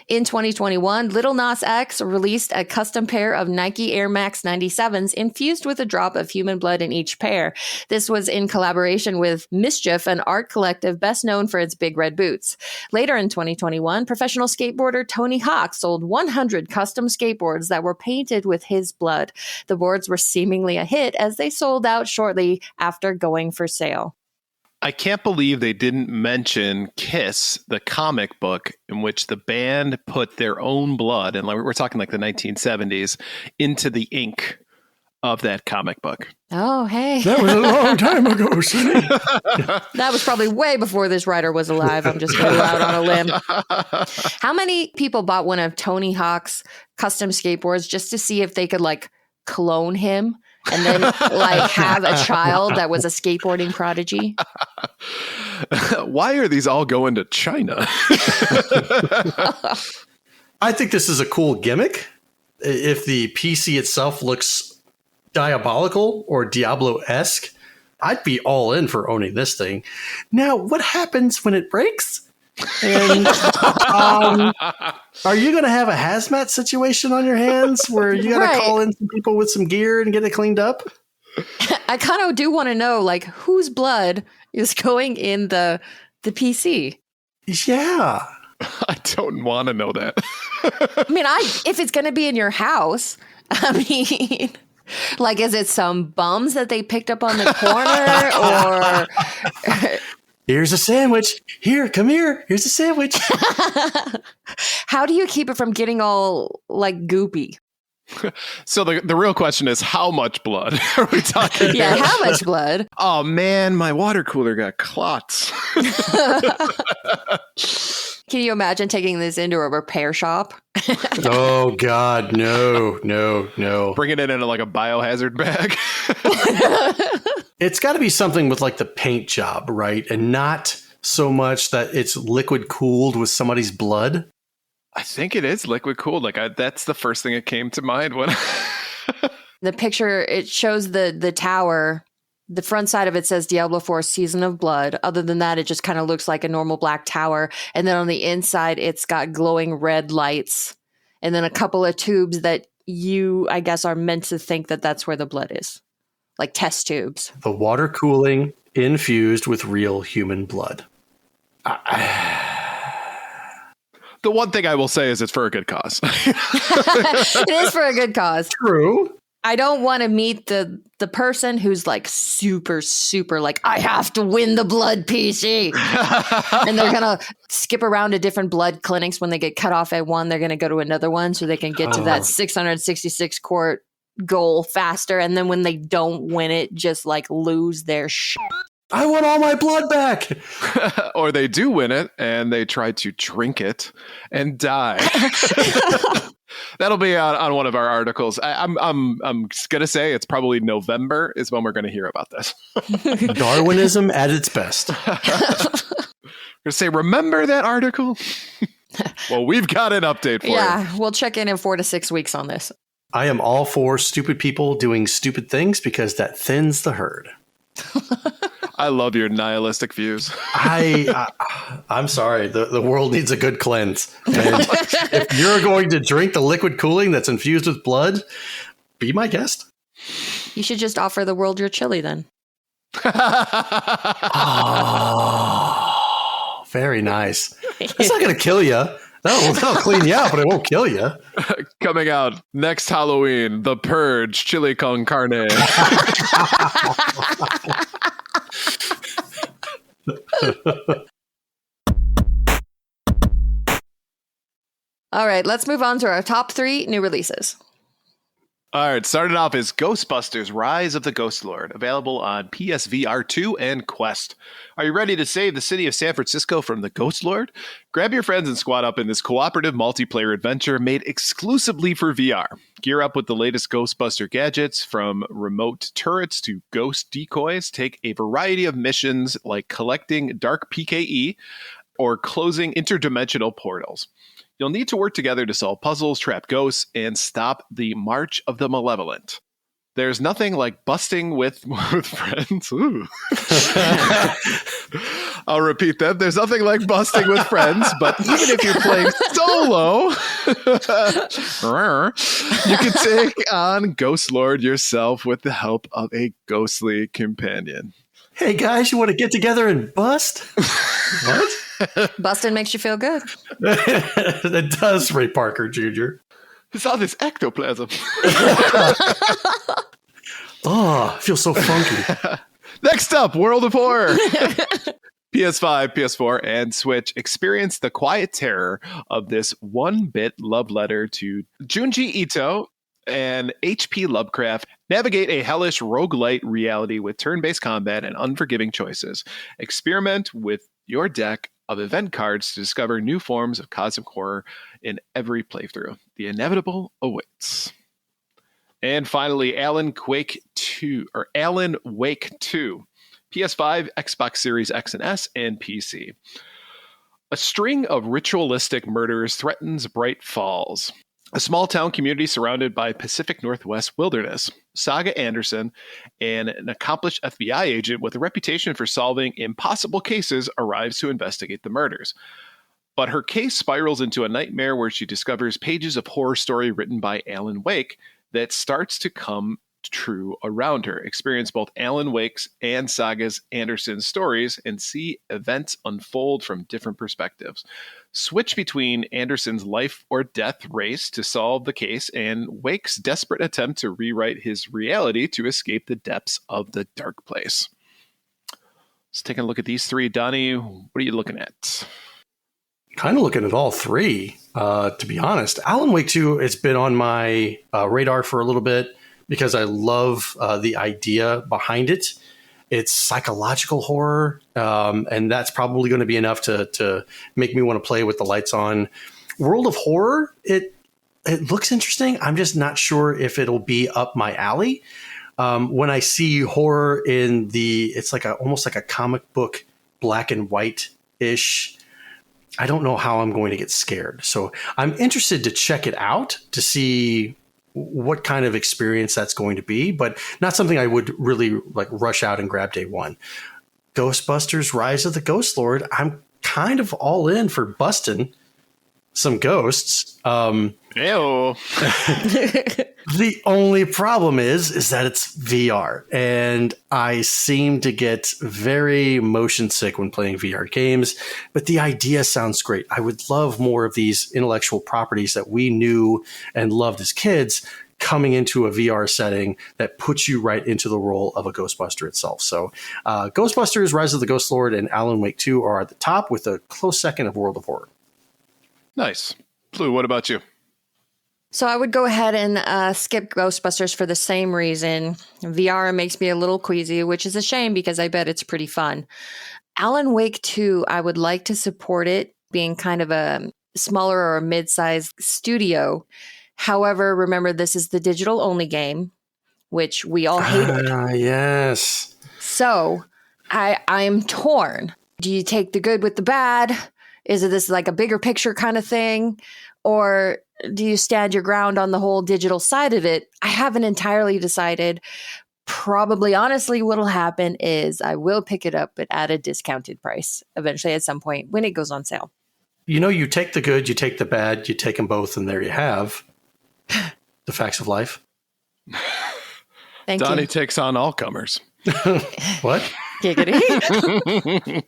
In 2021, Lil Nas X released a custom pair of Nike Air Max 97s infused with a drop of human blood in each pair. This was in collaboration with Mischief, an art collective best known for its big red boots. Later in 2021, professional skateboarder Tony Hawk sold 100 custom skateboards that were painted with his blood. The boards were seemingly a hit as they sold out shortly after going for sale. I can't believe they didn't mention Kiss, the comic book in which the band put their own blood, and we're talking like the 1970s, into the ink of that comic book. Oh, hey. That was a long time ago, Sonny. That was probably way before this writer was alive. I'm just going to go out on a limb. How many people bought one of Tony Hawk's custom skateboards just to see if they could clone him? And then have a child that was a skateboarding prodigy? Why are these all going to China? I think this is a cool gimmick. If the PC itself looks diabolical or Diablo-esque, I'd be all in for owning this thing. Now, what happens when it breaks? And are you going to have a hazmat situation on your hands where you got to call in some people with some gear and get it cleaned up? I kind of do want to know, whose blood is going in the PC? Yeah. I don't want to know that. I mean, if it's going to be in your house, is it some bums that they picked up on the corner or... Here's a sandwich. Here, come here. Here's a sandwich. How do you keep it from getting all goopy? So the real question is, how much blood are we talking? Yeah, how much blood? Oh man, my water cooler got clots. Can you imagine taking this into a repair shop? Oh, God, no. Bring it in like a biohazard bag. It's got to be something with like the paint job, right? And not so much that it's liquid cooled with somebody's blood. I think it is liquid cooled. That's the first thing that came to mind when The picture, it shows the tower. The front side of it says Diablo 4 Season of Blood. Other than that, it just kind of looks like a normal black tower. And then on the inside, it's got glowing red lights. And then a couple of tubes that you, I guess, are meant to think that that's where the blood is. Like test tubes. The water cooling infused with real human blood. The one thing I will say is it's for a good cause. It is for a good cause. True. I don't want to meet the person who's like super, like, I have to win the blood PC. And they're going to skip around to different blood clinics. When they get cut off at one, they're going to go to another one so they can get to that 666 quart goal faster. And then when they don't win it, just like lose their shit. I want all my blood back. Or they do win it and they try to drink it and die. That'll be on one of our articles. I'm gonna say it's probably November is when we're gonna hear about this. Darwinism at its best. Gonna say, remember that article? Well, we've got an update for you. Yeah, we'll check in 4 to 6 weeks on this. I am all for stupid people doing stupid things because that thins the herd. I love your nihilistic views. I'm sorry. The world needs a good cleanse. And if you're going to drink the liquid cooling that's infused with blood, be my guest. You should just offer the world your chili then. Oh, very nice. It's not going to kill you. That'll clean you out, but it won't kill you. Coming out next Halloween, The Purge Chili Con Carne. All right, let's move on to our top 3 new releases. All right, starting off is Ghostbusters Rise of the Ghost Lord, available on PSVR 2 and Quest. Are you ready to save the city of San Francisco from the Ghost Lord? Grab your friends and squad up in this cooperative multiplayer adventure made exclusively for VR. Gear up with the latest Ghostbuster gadgets, from remote turrets to ghost decoys. Take a variety of missions like collecting dark PKE or closing interdimensional portals. You'll need to work together to solve puzzles, trap ghosts, and stop the March of the Malevolent. There's nothing like busting with friends. Ooh. I'll repeat that. There's nothing like busting with friends, but even if you're playing solo, you can take on Ghost Lord yourself with the help of a ghostly companion. Hey guys, you want to get together and bust? What? Busting makes you feel good. That does, Ray Parker Jr. It's all this ectoplasm. Oh, I feel so funky. Next up, World of Horror. PS5, PS4, and Switch experience the quiet terror of this one-bit love letter to Junji Ito and H.P. Lovecraft. Navigate a hellish roguelite reality with turn-based combat and unforgiving choices. Experiment with your deck of event cards to discover new forms of cosmic horror in every playthrough. The inevitable awaits. And finally, Alan Wake 2, PS5, Xbox Series X and S, and PC. A string of ritualistic murders threatens Bright Falls, a small town community surrounded by Pacific Northwest wilderness. Saga Anderson, an accomplished FBI agent with a reputation for solving impossible cases, arrives to investigate the murders. But her case spirals into a nightmare where she discovers pages of horror story written by Alan Wake that starts to come true around her. Experience both Alan Wake's and Saga's Anderson stories and see events unfold from different perspectives. Switch between Anderson's life or death race to solve the case and Wake's desperate attempt to rewrite his reality to escape the depths of the dark place. Let's take a look at these 3. Donnie, what are you looking at? Kind of looking at all 3, to be honest. Alan Wake 2 has been on my radar for a little bit because I love the idea behind it. It's psychological horror, and that's probably going to be enough to make me want to play with the lights on. World of Horror, it looks interesting. I'm just not sure if it'll be up my alley. When I see horror it's like almost like a comic book, black and white ish. I don't know how I'm going to get scared. So I'm interested to check it out to see what kind of experience that's going to be, but not something I would really like rush out and grab day one. Ghostbusters Rise of the Ghost Lord. I'm kind of all in for busting some ghosts. Ew. The only problem is that it's VR, and I seem to get very motion sick when playing VR games, but the idea sounds great. I would love more of these intellectual properties that we knew and loved as kids coming into a VR setting that puts you right into the role of a Ghostbuster itself. So Ghostbusters, Rise of the Ghost Lord, and Alan Wake 2 are at the top, with a close second of World of Horror. Nice. Blue, what about you? So I would go ahead and skip Ghostbusters for the same reason. VR makes me a little queasy, which is a shame because I bet it's pretty fun. Alan Wake 2, I would like to support it being kind of a smaller or a mid-sized studio. However, remember, this is the digital-only game, which we all hated. Yes. So I'm torn. Do you take the good with the bad? Is it this like a bigger picture kind of thing? Or do you stand your ground on the whole digital side of it? I haven't entirely decided. Probably, honestly, what'll happen is I will pick it up, but at a discounted price eventually at some point when it goes on sale. You take the good, you take the bad, you take them both, and there you have the facts of life. Thank Donnie you. takes on all comers. What? Giggity.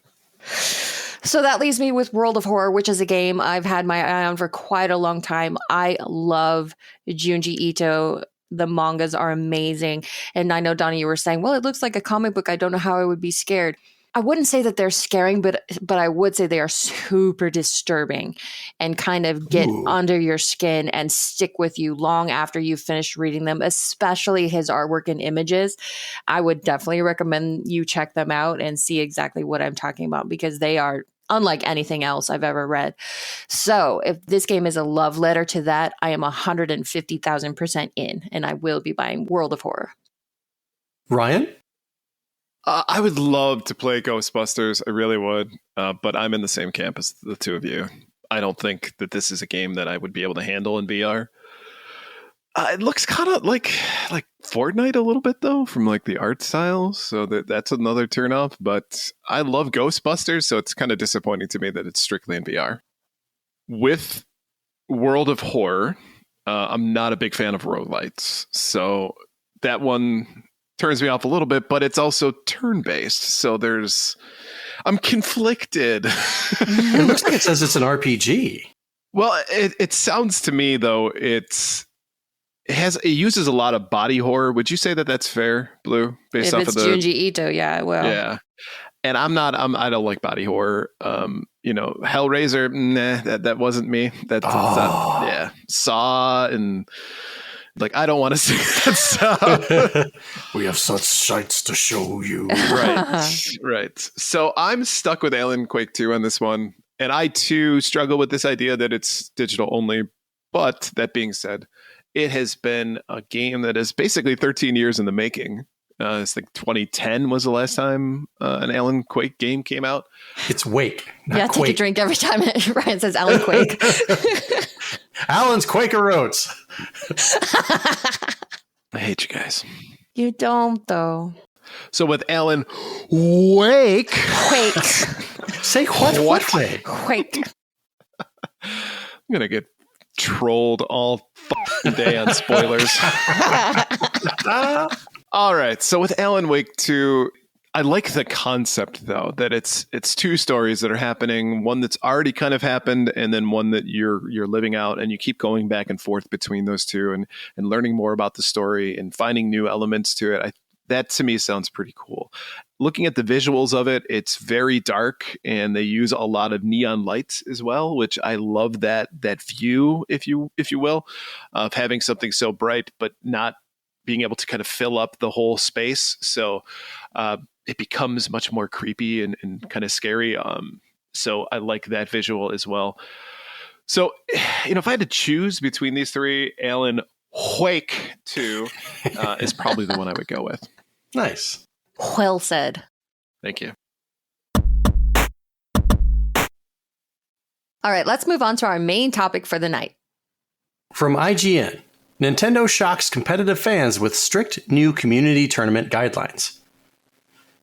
So that leaves me with World of Horror, which is a game I've had my eye on for quite a long time. I love Junji Ito. The mangas are amazing. And I know, Donnie, you were saying, well, it looks like a comic book. I don't know how I would be scared. I wouldn't say that they're scaring, but I would say they are super disturbing and kind of get under your skin and stick with you long after you've finished reading them, especially his artwork and images. I would definitely recommend you check them out and see exactly what I'm talking about because they are unlike anything else I've ever read. So if this game is a love letter to that, I am 150,000% in, and I will be buying World of Horror. Ryan? I would love to play Ghostbusters. I really would. But I'm in the same camp as the two of you. I don't think that this is a game that I would be able to handle in VR. It looks kind of like Fortnite a little bit, though, from like the art style. So that's another turnoff. But I love Ghostbusters, so it's kind of disappointing to me that it's strictly in VR. With World of Horror, I'm not a big fan of roguelites. So that one turns me off a little bit, but it's also turn-based. So I'm conflicted. It looks like it says it's an RPG. Well, it sounds to me, though, it uses a lot of body horror. Would you say that that's fair, Blue? If it's Junji Ito, yeah, I will. Yeah. And I don't like body horror. Hellraiser, nah, that wasn't me. That's not, yeah. Saw and like, I don't want to see that stuff. We have such sights to show you. Right. So I'm stuck with Alan Quake 2 on this one. And I too struggle with this idea that it's digital only. But that being said, it has been a game that is basically 13 years in the making. It's like 2010 was the last time an Alan Quake game came out. It's Wake. Yeah, Quake. take a drink every time Ryan says Alan Quake. Alan's Quaker Oats. I hate you guys. You don't, though. So with Alan Wake. Quake. Say what? Quake. I'm going to get trolled all day on spoilers. All right. So with Alan Wake 2, I like the concept, though, that it's two stories that are happening, one that's already kind of happened and then one that you're living out, and you keep going back and forth between those two and learning more about the story and finding new elements to it. That to me sounds pretty cool. Looking at the visuals of it, it's very dark and they use a lot of neon lights as well, which I love that view, if you will, of having something so bright but not being able to kind of fill up the whole space. So it becomes much more creepy and kind of scary. So I like that visual as well. So, if I had to choose between these three, Alan Wake 2 is probably the one I would go with. Nice. Well said. Thank you. All right, let's move on to our main topic for the night. From IGN, Nintendo shocks competitive fans with strict new community tournament guidelines.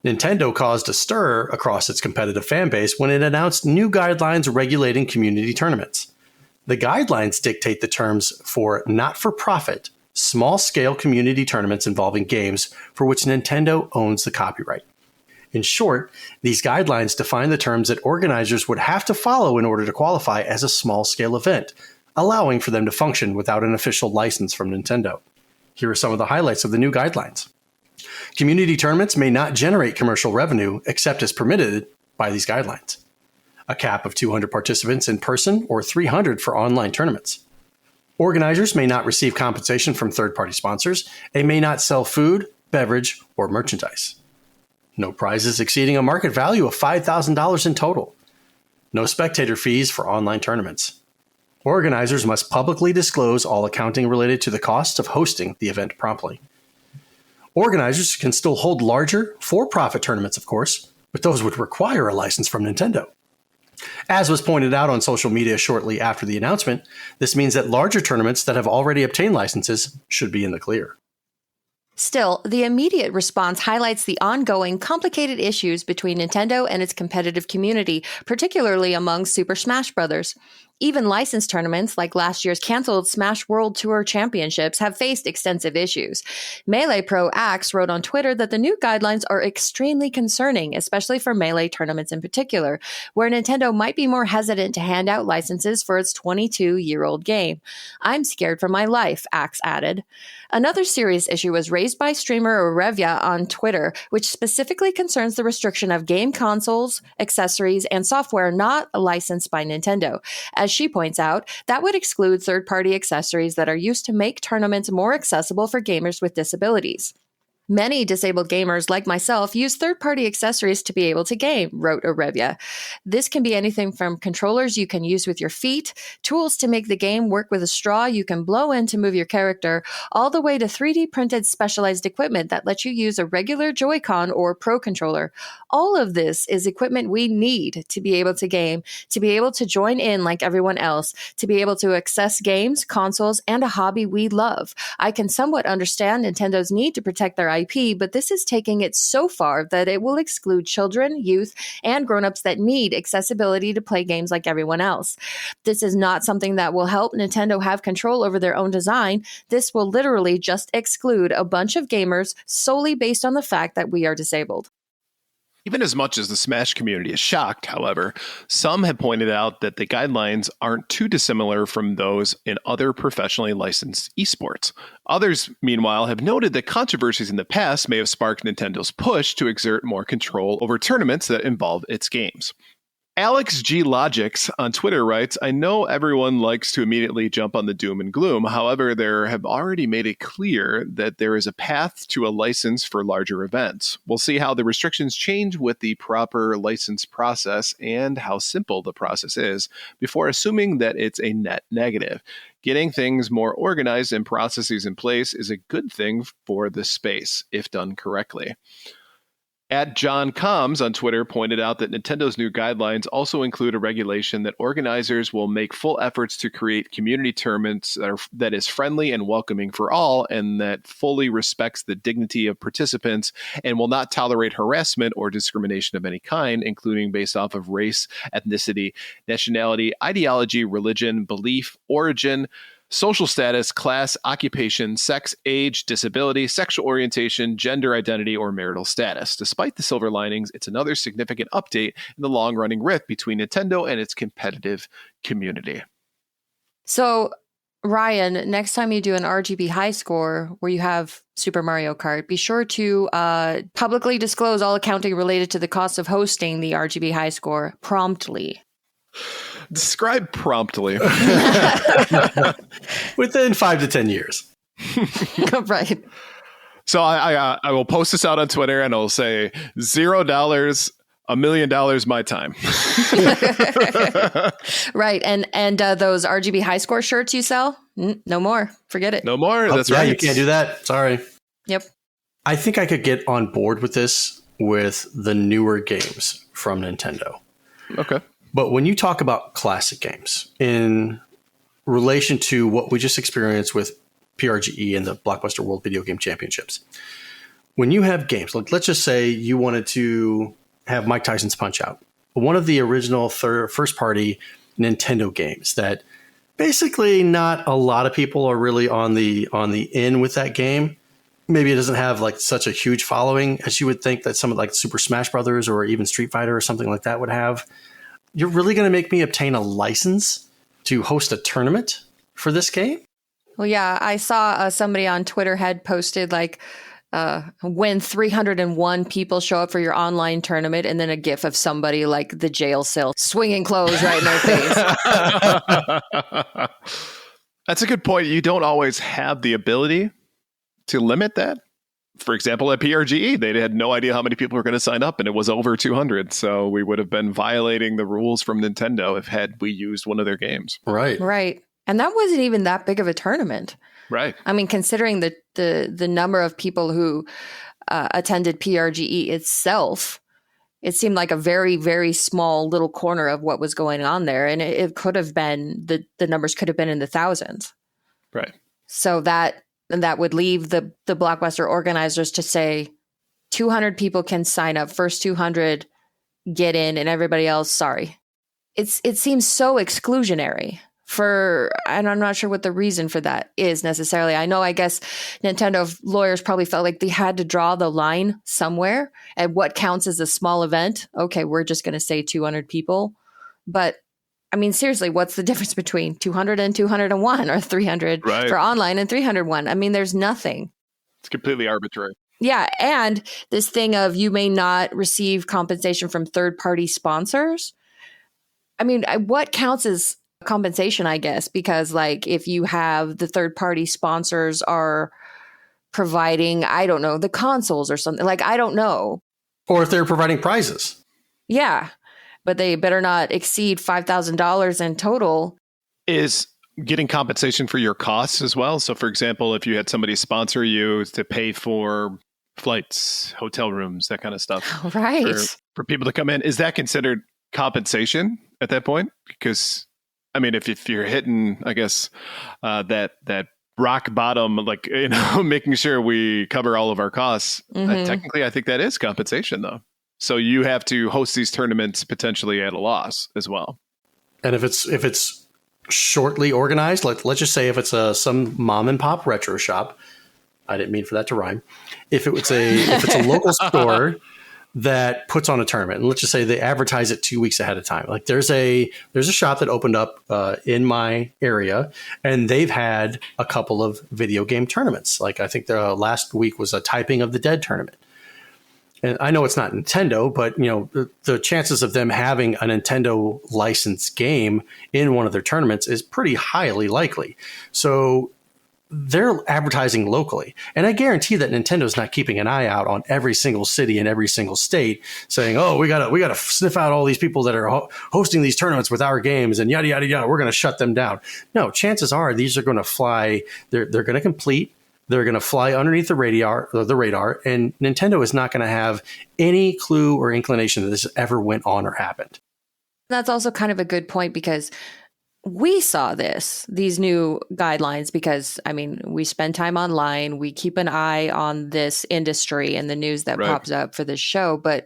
Nintendo caused a stir across its competitive fan base when it announced new guidelines regulating community tournaments. The guidelines dictate the terms for not-for-profit, small-scale community tournaments involving games for which Nintendo owns the copyright. In short, these guidelines define the terms that organizers would have to follow in order to qualify as a small-scale event, allowing for them to function without an official license from Nintendo. Here are some of the highlights of the new guidelines. Community tournaments may not generate commercial revenue except as permitted by these guidelines. A cap of 200 participants in person or 300 for online tournaments. Organizers may not receive compensation from third-party sponsors and may not sell food, beverage, or merchandise. No prizes exceeding a market value of $5,000 in total. No spectator fees for online tournaments. Organizers must publicly disclose all accounting related to the costs of hosting the event promptly. Organizers can still hold larger, for-profit tournaments, of course, but those would require a license from Nintendo. As was pointed out on social media shortly after the announcement, this means that larger tournaments that have already obtained licenses should be in the clear. Still, the immediate response highlights the ongoing, complicated issues between Nintendo and its competitive community, particularly among Super Smash Bros. Even licensed tournaments, like last year's canceled Smash World Tour Championships, have faced extensive issues. Melee Pro Axe wrote on Twitter that the new guidelines are extremely concerning, especially for Melee tournaments in particular, where Nintendo might be more hesitant to hand out licenses for its 22-year-old game. I'm scared for my life, Axe added. Another serious issue was raised by streamer Arevia on Twitter, which specifically concerns the restriction of game consoles, accessories, and software not licensed by Nintendo. As she points out, that would exclude third-party accessories that are used to make tournaments more accessible for gamers with disabilities. Many disabled gamers like myself use third-party accessories to be able to game, wrote Arevia. This can be anything from controllers you can use with your feet, tools to make the game work with a straw you can blow in to move your character, all the way to 3D printed specialized equipment that lets you use a regular Joy-Con or Pro controller. All of this is equipment we need to be able to game, to be able to join in like everyone else, to be able to access games, consoles, and a hobby we love. I can somewhat understand Nintendo's need to protect their IP, but this is taking it so far that it will exclude children, youth, and grown-ups that need accessibility to play games like everyone else. This is not something that will help Nintendo have control over their own design. This will literally just exclude a bunch of gamers solely based on the fact that we are disabled. Even as much as the Smash community is shocked, however, some have pointed out that the guidelines aren't too dissimilar from those in other professionally licensed esports. Others, meanwhile, have noted that controversies in the past may have sparked Nintendo's push to exert more control over tournaments that involve its games. Alex G. Logics on Twitter writes, I know everyone likes to immediately jump on the doom and gloom. However, there have already made it clear that there is a path to a license for larger events. We'll see how the restrictions change with the proper license process and how simple the process is before assuming that it's a net negative. Getting things more organized and processes in place is a good thing for the space, if done correctly. At John Combs on Twitter pointed out that Nintendo's new guidelines also include a regulation that organizers will make full efforts to create community tournaments that is friendly and welcoming for all and that fully respects the dignity of participants and will not tolerate harassment or discrimination of any kind, including based off of race, ethnicity, nationality, ideology, religion, belief, origin, social status, class, occupation, sex, age, disability, sexual orientation, gender identity, or marital status. Despite the silver linings, it's another significant update in the long-running rift between Nintendo and its competitive community. So, Ryan, next time you do an RGB high score where you have Super Mario Kart, be sure to publicly disclose all accounting related to the cost of hosting the RGB high score promptly. Describe promptly. Within 5 to 10 years. Right. So I will post this out on Twitter and I'll say $0, $1 million my time. Right. And those RGB high score shirts you sell? No more. Forget it. No more. That's right. You can't do that. Sorry. Yep. I think I could get on board with this with the newer games from Nintendo. Okay. But when you talk about classic games in relation to what we just experienced with PRGE and the Blockbuster World Video Game Championships, when you have games, like let's just say you wanted to have Mike Tyson's Punch-Out, one of the original first-party Nintendo games that basically not a lot of people are really on the in with that game. Maybe it doesn't have like such a huge following as you would think that some of like Super Smash Brothers or even Street Fighter or something like that would have. You're really going to make me obtain a license to host a tournament for this game? Well, yeah, I saw somebody on Twitter had posted like when 301 people show up for your online tournament, and then a gif of somebody like the jail cell swinging clothes right in their face. That's a good point. You don't always have the ability to limit that. For example, at PRGE, they had no idea how many people were going to sign up, and it was over 200. So we would have been violating the rules from Nintendo if had we used one of their games. Right. Right. And that wasn't even that big of a tournament. Right. I mean, considering the number of people who attended PRGE itself, it seemed like a very, very small little corner of what was going on there. And it could have been, the numbers could have been in the thousands. Right. So that would leave the Blockbuster organizers to say 200 people can sign up, first 200 get in, and everybody else, sorry. It seems so exclusionary. And I'm not sure what the reason for that is necessarily. I guess Nintendo lawyers probably felt like they had to draw the line somewhere at what counts as a small event. Okay, we're just going to say 200 people. But I mean, seriously, what's the difference between 200 and 201 or 300 for online and 301? I mean, there's nothing. It's completely arbitrary. Yeah. And this thing of you may not receive compensation from third-party sponsors. I mean, what counts as compensation, I guess, because like if you have the third-party sponsors are providing, I don't know, the consoles or something, like, I don't know. Or if they're providing prizes. Yeah. But they better not exceed $5,000 in total. Is getting compensation for your costs as well? So, for example, if you had somebody sponsor you to pay for flights, hotel rooms, that kind of stuff. Right. For people to come in, is that considered compensation at that point? Because, I mean, if you're hitting, I guess, that rock bottom, like, making sure we cover all of our costs, technically, I think that is compensation, though. So you have to host these tournaments potentially at a loss as well. And if it's shortly organized, let's just say if it's some mom and pop retro shop, I didn't mean for that to rhyme. If it's a local store that puts on a tournament, and let's just say they advertise it 2 weeks ahead of time. Like there's a shop that opened up in my area, and they've had a couple of video game tournaments. Like I think the last week was a Typing of the Dead tournament. And I know it's not Nintendo, but the chances of them having a Nintendo licensed game in one of their tournaments is pretty highly likely. So they're advertising locally. And I guarantee that Nintendo's not keeping an eye out on every single city and every single state saying, oh, we gotta sniff out all these people that are hosting these tournaments with our games and yada, yada, yada. We're going to shut them down. No, chances are these are going to fly. They're going to complete. They're going to fly underneath the radar, and Nintendo is not going to have any clue or inclination that this ever went on or happened. That's also kind of a good point because we saw these new guidelines because, I mean, we spend time online. We keep an eye on this industry and the news that pops up for this show. But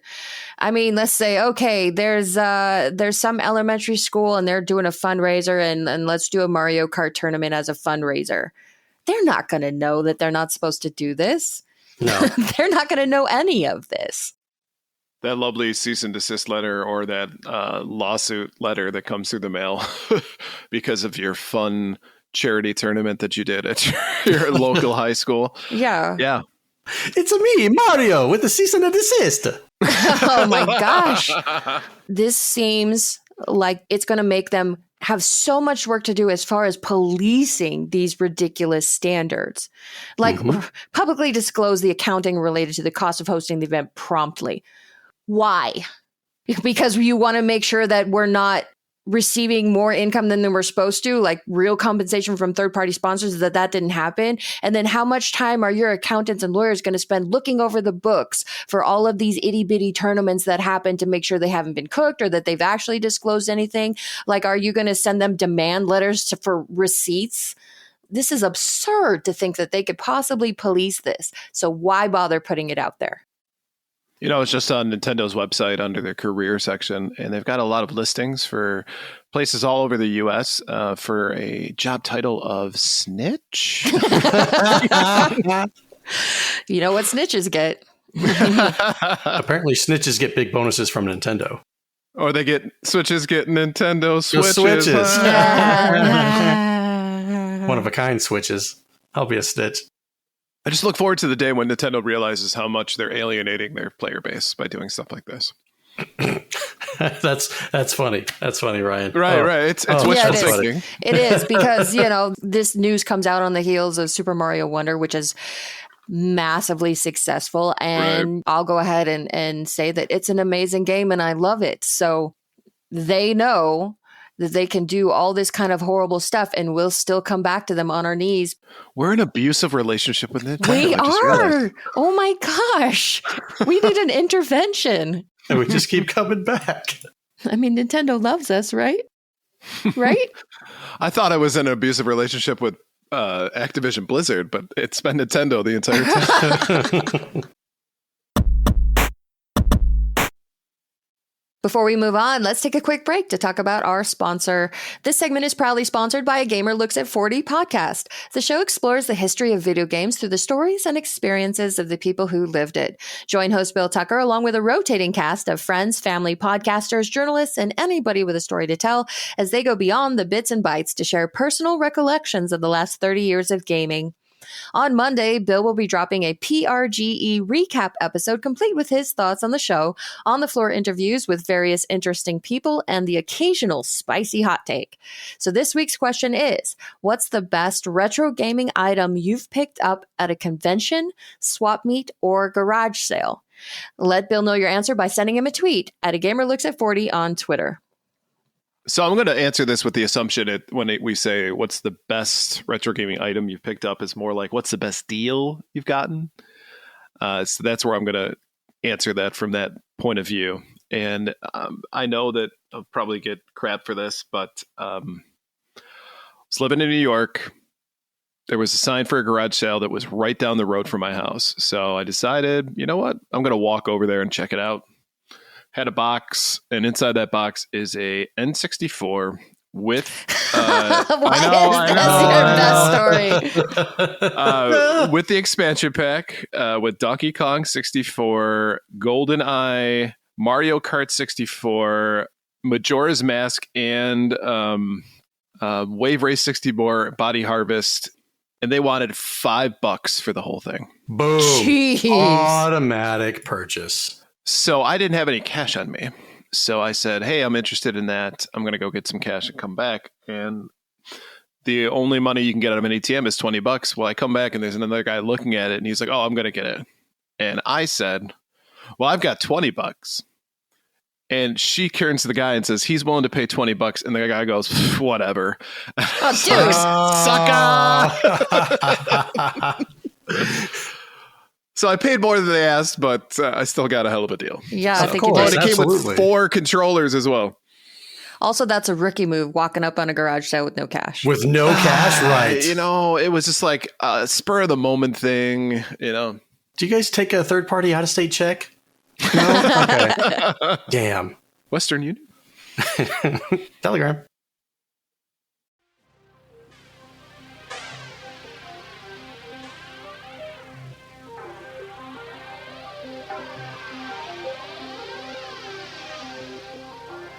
I mean, let's say, okay, there's some elementary school and they're doing a fundraiser and let's do a Mario Kart tournament as a fundraiser. They're not going to know that they're not supposed to do this. No. They're not going to know any of this. That lovely cease and desist letter or that lawsuit letter that comes through the mail because of your fun charity tournament that you did at your local high school. Yeah. Yeah. It's me, Mario, with the cease and desist. Oh my gosh. This seems like it's going to make them have so much work to do as far as policing these ridiculous standards. Like publicly disclose the accounting related to the cost of hosting the event promptly. Why? Because you want to make sure that we're not receiving more income than we're supposed to, like real compensation from third-party sponsors, that didn't happen. And then how much time are your accountants and lawyers going to spend looking over the books for all of these itty-bitty tournaments that happen to make sure they haven't been cooked or that they've actually disclosed anything? Like, are you going to send them demand letters for receipts? This is absurd to think that they could possibly police this. So why bother putting it out there? You know, it's just on Nintendo's website under their career section, and they've got a lot of listings for places all over the U.S. For a job title of snitch. You know what snitches get. Apparently, snitches get big bonuses from Nintendo. Or they get Nintendo Switches. Switches. One of a kind switches. I'll be a snitch. I just look forward to the day when Nintendo realizes how much they're alienating their player base by doing stuff like this. That's funny. That's funny, Ryan. Right. It's wishful thinking. It is because, you know, this news comes out on the heels of Super Mario Wonder, which is massively successful. And I'll go ahead and say that it's an amazing game and I love it. So they know that they can do all this kind of horrible stuff and we'll still come back to them on our knees. We're in an abusive relationship with Nintendo. We are. Oh my gosh. We need an intervention. And we just keep coming back. I mean, Nintendo loves us, right? Right? I thought I was in an abusive relationship with Activision Blizzard, but it's been Nintendo the entire time. Before we move on, let's take a quick break to talk about our sponsor. This segment is proudly sponsored by A Gamer Looks at 40 podcast. The show explores the history of video games through the stories and experiences of the people who lived it. Join host Bill Tucker along with a rotating cast of friends, family, podcasters, journalists, and anybody with a story to tell as they go beyond the bits and bytes to share personal recollections of the last 30 years of gaming. On Monday, Bill will be dropping a PRGE recap episode complete with his thoughts on the show, on-the-floor interviews with various interesting people, and the occasional spicy hot take. So this week's question is, what's the best retro gaming item you've picked up at a convention, swap meet, or garage sale? Let Bill know your answer by sending him a tweet at @AGamerLooksAt40 on Twitter. So I'm going to answer this with the assumption when we say what's the best retro gaming item you've picked up is more like what's the best deal you've gotten. So that's where I'm going to answer that from that point of view. And I know that I'll probably get crap for this, but I was living in New York. There was a sign for a garage sale that was right down the road from my house. So I decided, you know what? I'm going to walk over there and check it out. Had a box, and inside that box is a N64 with with the expansion pack with Donkey Kong 64, GoldenEye, Mario Kart 64, Majora's Mask, and Wave Race 64, Body Harvest, and they wanted $5 for the whole thing. Boom! Jeez. Automatic purchase. So I didn't have any cash on me. So I said, hey, I'm interested in that. I'm going to go get some cash and come back. And the only money you can get out of an ATM is $20. Well, I come back and there's another guy looking at it and he's like, oh, I'm going to get it. And I said, well, I've got $20. And she turns to the guy and says, he's willing to pay $20. And the guy goes, whatever. Oh, Sucker. So I paid more than they asked, but I still got a hell of a deal. Yeah, so, I think you did. It came with 4 controllers as well. Also, that's a rookie move, walking up on a garage sale with no cash. With no cash, right. You know, it was just like a spur of the moment thing, you know. Do you guys take a third-party out-of-state check? No? Okay. Damn. Western Union? Telegram.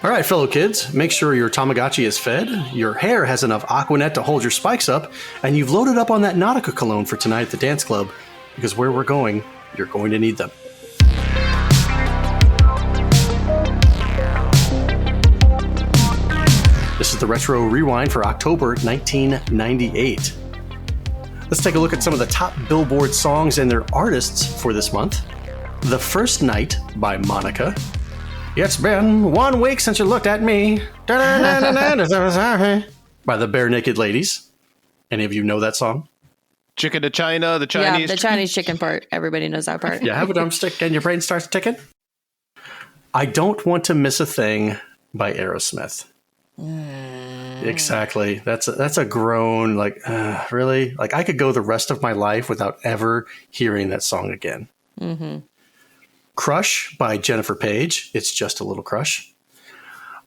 All right, fellow kids, make sure your Tamagotchi is fed, your hair has enough Aquanet to hold your spikes up, and you've loaded up on that Nautica cologne for tonight at the dance club, because where we're going, you're going to need them. This is the Retro Rewind for October 1998. Let's take a look at some of the top Billboard songs and their artists for this month. The First Night by Monica. It's been 1 week since you looked at me. By the Bare Naked Ladies. Any of you know that song? Chicken to China, the Chinese. Yeah, the Chinese chicken part. Everybody knows that part. You have a drumstick and your brain starts ticking? I Don't Want to Miss a Thing by Aerosmith. Exactly. That's a groan. Like, really? Like, I could go the rest of my life without ever hearing that song again. Mm-hmm. Crush by Jennifer Page. It's Just a Little Crush.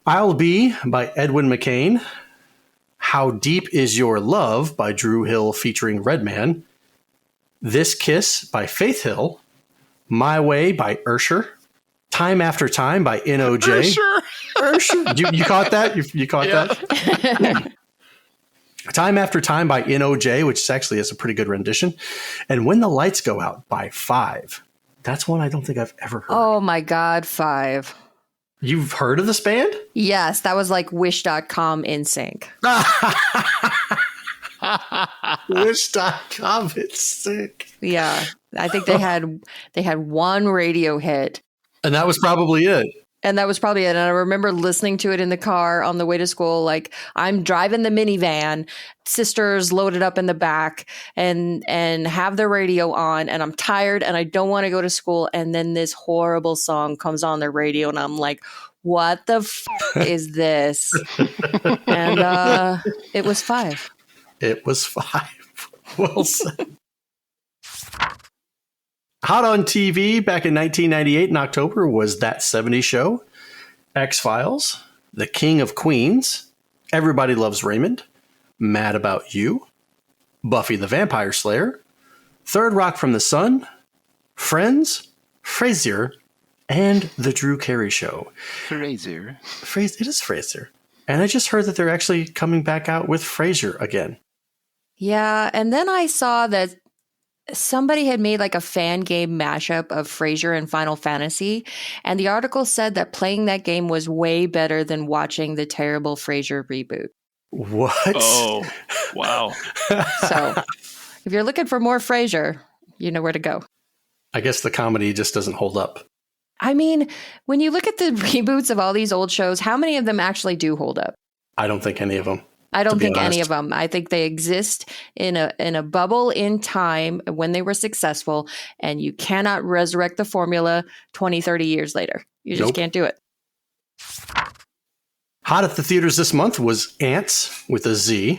I'll Be by Edwin McCain. How Deep Is Your Love by Drew Hill featuring Redman. This Kiss by Faith Hill. My Way by Ursher. Time After Time by N.O.J. Ursher. You caught that? You caught that? Time After Time by N.O.J., which actually is a pretty good rendition. And When the Lights Go Out by Five. That's one I don't think I've ever heard. Oh my God, Five. You've heard of this band? Yes, that was like Wish.com in sync. Wish.com in sync. Yeah, I think they had one radio hit. And that was probably it. And I remember listening to it in the car on the way to school. Like, I'm driving the minivan, sisters loaded up in the back and have the radio on, and I'm tired and I don't want to go to school. And then this horrible song comes on the radio and I'm like, what the is this? And it was Five. It was Five. Well said. Hot on TV back in 1998 in October was That 70s Show, X-Files, The King of Queens, Everybody Loves Raymond, Mad About You, Buffy the Vampire Slayer, Third Rock from the Sun, Friends, Frasier, and The Drew Carey Show. Frasier. It is Frasier. And I just heard that they're actually coming back out with Frasier again. Yeah, and then I saw that somebody had made like a fan game mashup of Frasier and Final Fantasy, and the article said that playing that game was way better than watching the terrible Frasier reboot. What? Oh, wow. So if you're looking for more Frasier, you know where to go. I guess the comedy just doesn't hold up. I mean, when you look at the reboots of all these old shows, how many of them actually do hold up? I don't think any of them. I don't think any of them. I think they exist in a bubble in time when they were successful, and you cannot resurrect the formula 20, 30 years later. You just can't do it. Hot at the theaters this month was Ants with a Z.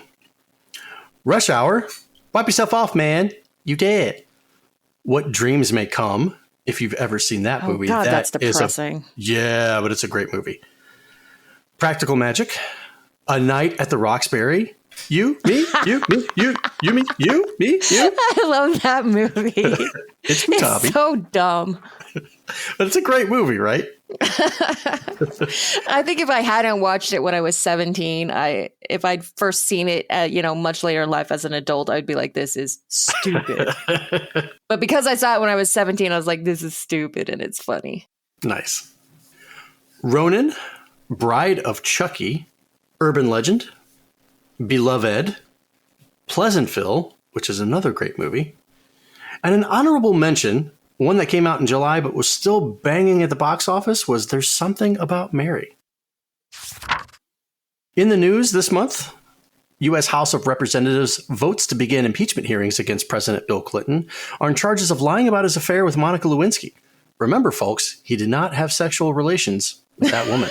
Rush Hour. Wipe yourself off, man. You dead. What Dreams May Come. If you've ever seen that movie. God, that's depressing. Yeah, but it's a great movie. Practical Magic. A Night at the Roxbury. You, me, you, me, you, me, you, me, you. I love that movie. It's Konami. It's so dumb. But it's a great movie, right? I think if I hadn't watched it when I was 17, if I'd first seen it, much later in life as an adult, I'd be like, this is stupid. But because I saw it when I was 17, I was like, this is stupid and it's funny. Nice. Ronan, Bride of Chucky, Urban Legend, Beloved, Pleasantville, which is another great movie, and an honorable mention, one that came out in July but was still banging at the box office, was There's Something About Mary. In the news this month, U.S. House of Representatives votes to begin impeachment hearings against President Bill Clinton on charges of lying about his affair with Monica Lewinsky. Remember, folks, he did not have sexual relations with that woman.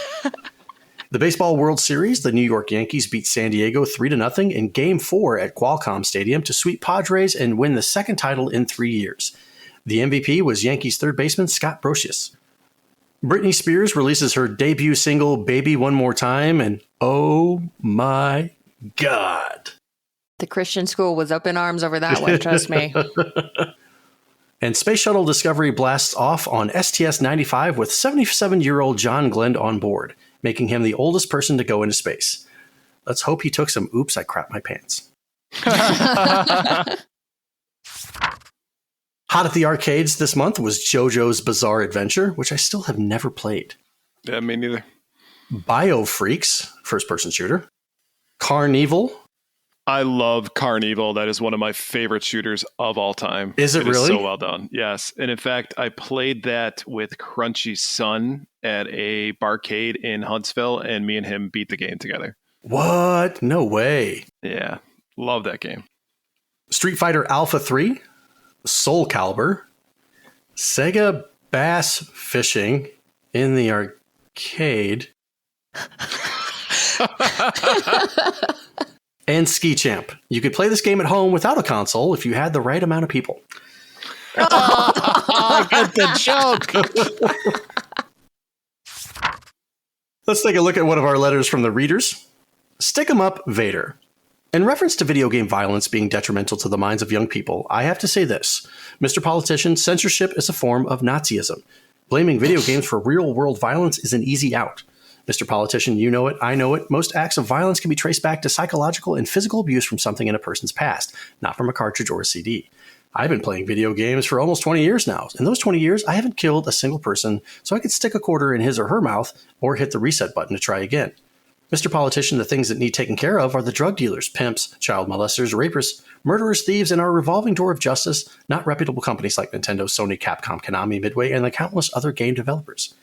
The Baseball World Series, the New York Yankees beat San Diego 3-0 in Game 4 at Qualcomm Stadium to sweep Padres and win the second title in 3 years. The MVP was Yankees third baseman Scott Brosius. Britney Spears releases her debut single, Baby One More Time, and oh my God. The Christian school was up in arms over that one, trust me. And Space Shuttle Discovery blasts off on STS-95 with 77-year-old John Glenn on board, making him the oldest person to go into space. Let's hope he took some oops, I crap my pants. Hot at the arcades this month was JoJo's Bizarre Adventure, which I still have never played. Yeah, me neither. Biofreaks, first-person shooter. Carnival. I love Carnival. That is one of my favorite shooters of all time. Is it really? So well done. Yes. And in fact, I played that with Crunchy's son at a barcade in Huntsville, and me and him beat the game together. What? No way. Yeah. Love that game. Street Fighter Alpha 3. Soul Calibur. Sega Bass Fishing in the arcade. And Ski Champ. You could play this game at home without a console if you had the right amount of people. I get the joke. Let's take a look at one of our letters from the readers. Stick 'em up, Vader. In reference to video game violence being detrimental to the minds of young people, I have to say this. Mr. Politician, censorship is a form of Nazism. Blaming video games for real-world violence is an easy out. Mr. Politician, you know it, I know it. Most acts of violence can be traced back to psychological and physical abuse from something in a person's past, not from a cartridge or a CD. I've been playing video games for almost 20 years now. In those 20 years, I haven't killed a single person, so I could stick a quarter in his or her mouth or hit the reset button to try again. Mr. Politician, the things that need taken care of are the drug dealers, pimps, child molesters, rapists, murderers, thieves, and our revolving door of justice, not reputable companies like Nintendo, Sony, Capcom, Konami, Midway, and the countless other game developers.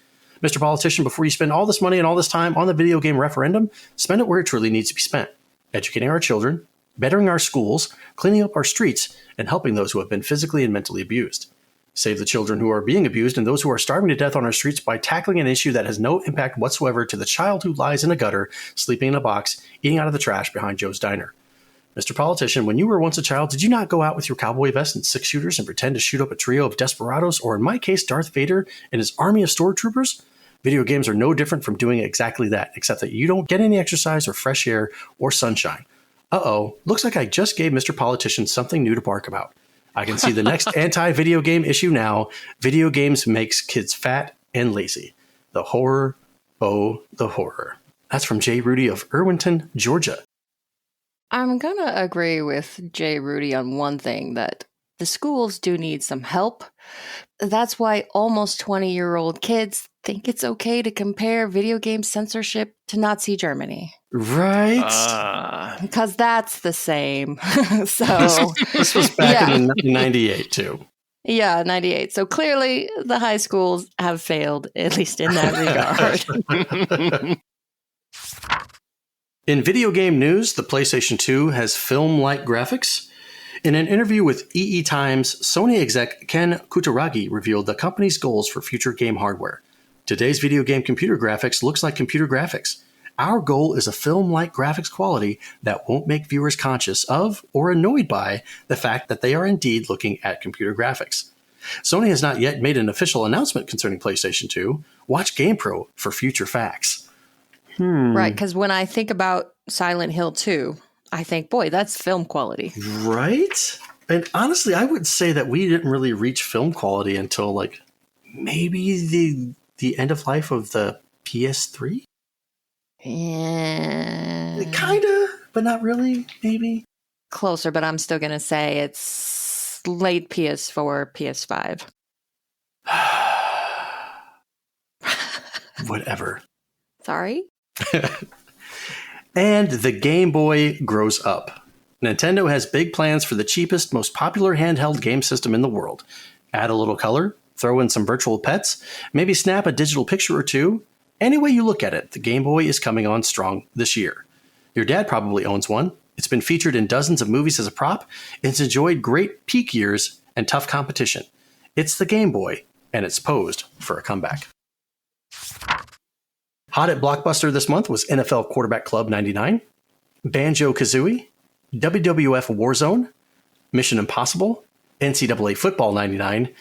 Mr. Politician, before you spend all this money and all this time on the video game referendum, spend it where it truly needs to be spent. Educating our children, bettering our schools, cleaning up our streets, and helping those who have been physically and mentally abused. Save the children who are being abused and those who are starving to death on our streets by tackling an issue that has no impact whatsoever to the child who lies in a gutter, sleeping in a box, eating out of the trash behind Joe's Diner. Mr. Politician, when you were once a child, did you not go out with your cowboy vest and six-shooters and pretend to shoot up a trio of desperados, or in my case, Darth Vader and his army of stormtroopers? Video games are no different from doing exactly that, except that you don't get any exercise or fresh air or sunshine. Uh-oh, looks like I just gave Mr. Politician something new to bark about. I can see the next anti-video game issue now. Video games makes kids fat and lazy. The horror, oh, the horror. That's from Jay Rudy of Irwinton, Georgia. I'm going to agree with Jay Rudy on one thing, that the schools do need some help. That's why almost 20-year-old kids think it's okay to compare video game censorship to Nazi Germany. Right? Because that's the same. So this was back in 98, too. Yeah, 98. So clearly the high schools have failed, at least in that regard. In video game news, the PlayStation 2 has film-like graphics. In an interview with EE Times, Sony exec Ken Kutaragi revealed the company's goals for future game hardware. Today's video game computer graphics looks like computer graphics. Our goal is a film-like graphics quality that won't make viewers conscious of or annoyed by the fact that they are indeed looking at computer graphics. Sony has not yet made an official announcement concerning PlayStation 2. Watch GamePro for future facts. Right, because when I think about Silent Hill 2, I think, boy, that's film quality. Right? And honestly, I would say that we didn't really reach film quality until like maybe the end of life of the PS3? Yeah. Kind of, but not really, maybe. Closer, but I'm still going to say it's late PS4, PS5. Whatever. Sorry? And the Game Boy grows up. Nintendo has big plans for the cheapest, most popular handheld game system in the world. Add a little color, throw in some virtual pets, maybe snap a digital picture or two. Any way you look at it, the Game Boy is coming on strong this year. Your dad probably owns one. It's been featured in dozens of movies as a prop. It's enjoyed great peak years and tough competition. It's the Game Boy, and it's posed for a comeback. Hot at Blockbuster this month was NFL Quarterback Club 99, Banjo-Kazooie, WWF Warzone, Mission Impossible, NCAA Football 99,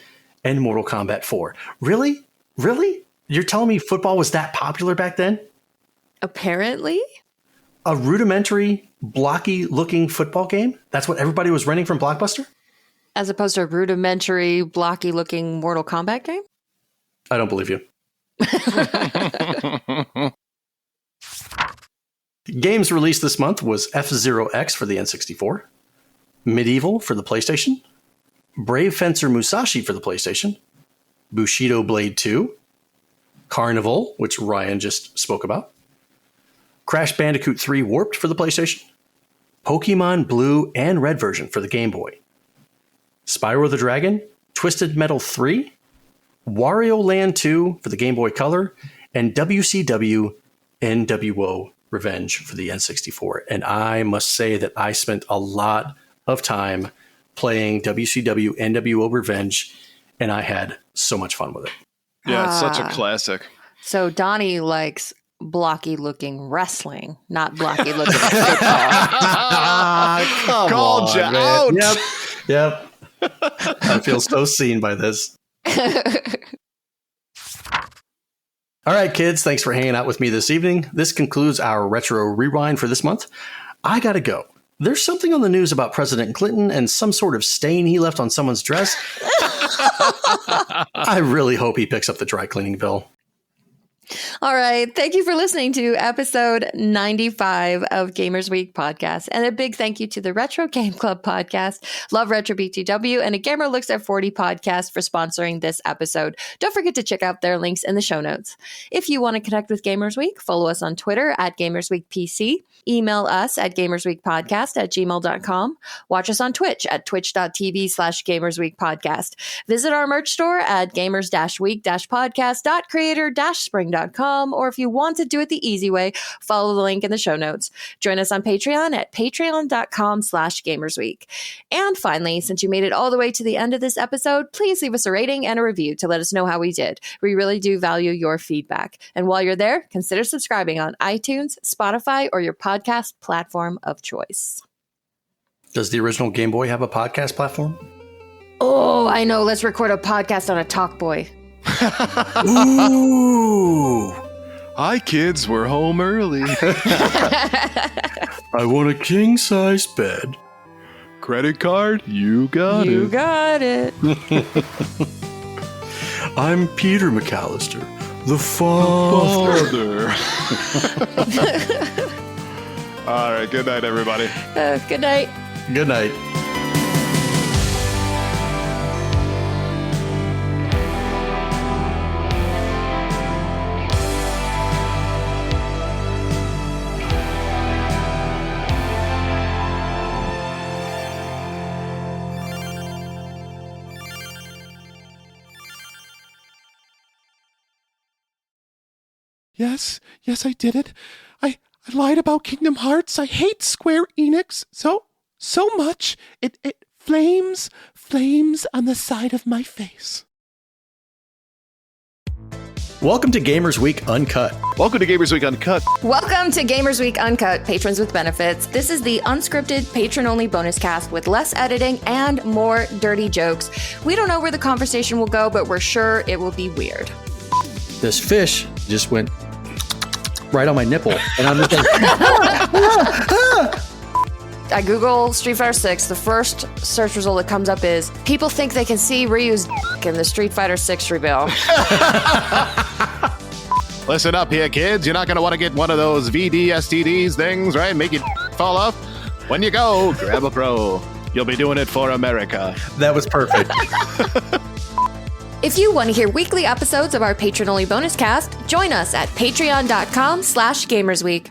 and Mortal Kombat 4. Really? Really? You're telling me football was that popular back then? Apparently. A rudimentary, blocky-looking football game? That's what everybody was renting from Blockbuster? As opposed to a rudimentary, blocky-looking Mortal Kombat game? I don't believe you. Games released this month was F-Zero X for the N64, Medieval for the PlayStation, Brave Fencer Musashi for the PlayStation, Bushido Blade 2, Carnival, which Ryan just spoke about, Crash Bandicoot 3 Warped for the PlayStation, Pokemon Blue and Red version for the Game Boy, Spyro the Dragon, Twisted Metal 3, Wario Land 2 for the Game Boy Color, and WCW NWO Revenge for the N64. And I must say that I spent a lot of time playing WCW NWO Revenge, and I had so much fun with it. Yeah, it's such a classic. So Donnie likes blocky-looking wrestling, not blocky-looking football. Called you out. Yep. I feel so seen by this. All right, kids, thanks for hanging out with me this evening. This concludes our Retro Rewind for this month. I gotta go. There's something on the news about President Clinton and some sort of stain he left on someone's dress. I really hope he picks up the dry cleaning bill. All right. Thank you for listening to episode 95 of Gamers Week podcast. And a big thank you to the Retro Game Club podcast, Love Retro BTW, and A Gamer Looks at 40 podcast for sponsoring this episode. Don't forget to check out their links in the show notes. If you want to connect with Gamers Week, follow us on Twitter at GamersWeekPC. Email us at gamersweekpodcast@gmail.com. Watch us on Twitch at twitch.tv/gamersweekpodcast. Visit our merch store at gamers-week-podcast.creator-spring.com. Or if you want to do it the easy way, follow the link in the show notes. Join us on Patreon at patreon.com/gamersweek. And finally, since you made it all the way to the end of this episode, please leave us a rating and a review to let us know how we did. We really do value your feedback. And while you're there, consider subscribing on iTunes, Spotify, or your podcast platform of choice. Does the original Game Boy have a podcast platform? Oh, I know. Let's record a podcast on a Talk Boy. Ooh. Hi, kids. We're home early. I want a king-size bed. Credit card? You got You it. got it. I'm Peter McAllister, the father. All right. Good night, everybody. Good night. Good night. Yes, I did it. I lied about Kingdom Hearts. I hate Square Enix so much. It flames on the side of my face. Welcome to Gamers Week Uncut. Welcome to Gamers Week Uncut. Welcome to Gamers Week Uncut, patrons with benefits. This is the unscripted, patron-only bonus cast with less editing and more dirty jokes. We don't know where the conversation will go, but we're sure it will be weird. This fish just went right on my nipple, and I'm just like, I Google Street Fighter 6. The first search result that comes up is people think they can see Ryu's in the Street Fighter 6 reveal. Listen up here, kids. You're not going to want to get one of those VD STDs things, right? Make it fall off. When you go, grab a pro. You'll be doing it for America. that was perfect. If you want to hear weekly episodes of our patron-only bonus cast, join us at patreon.com/gamersweek.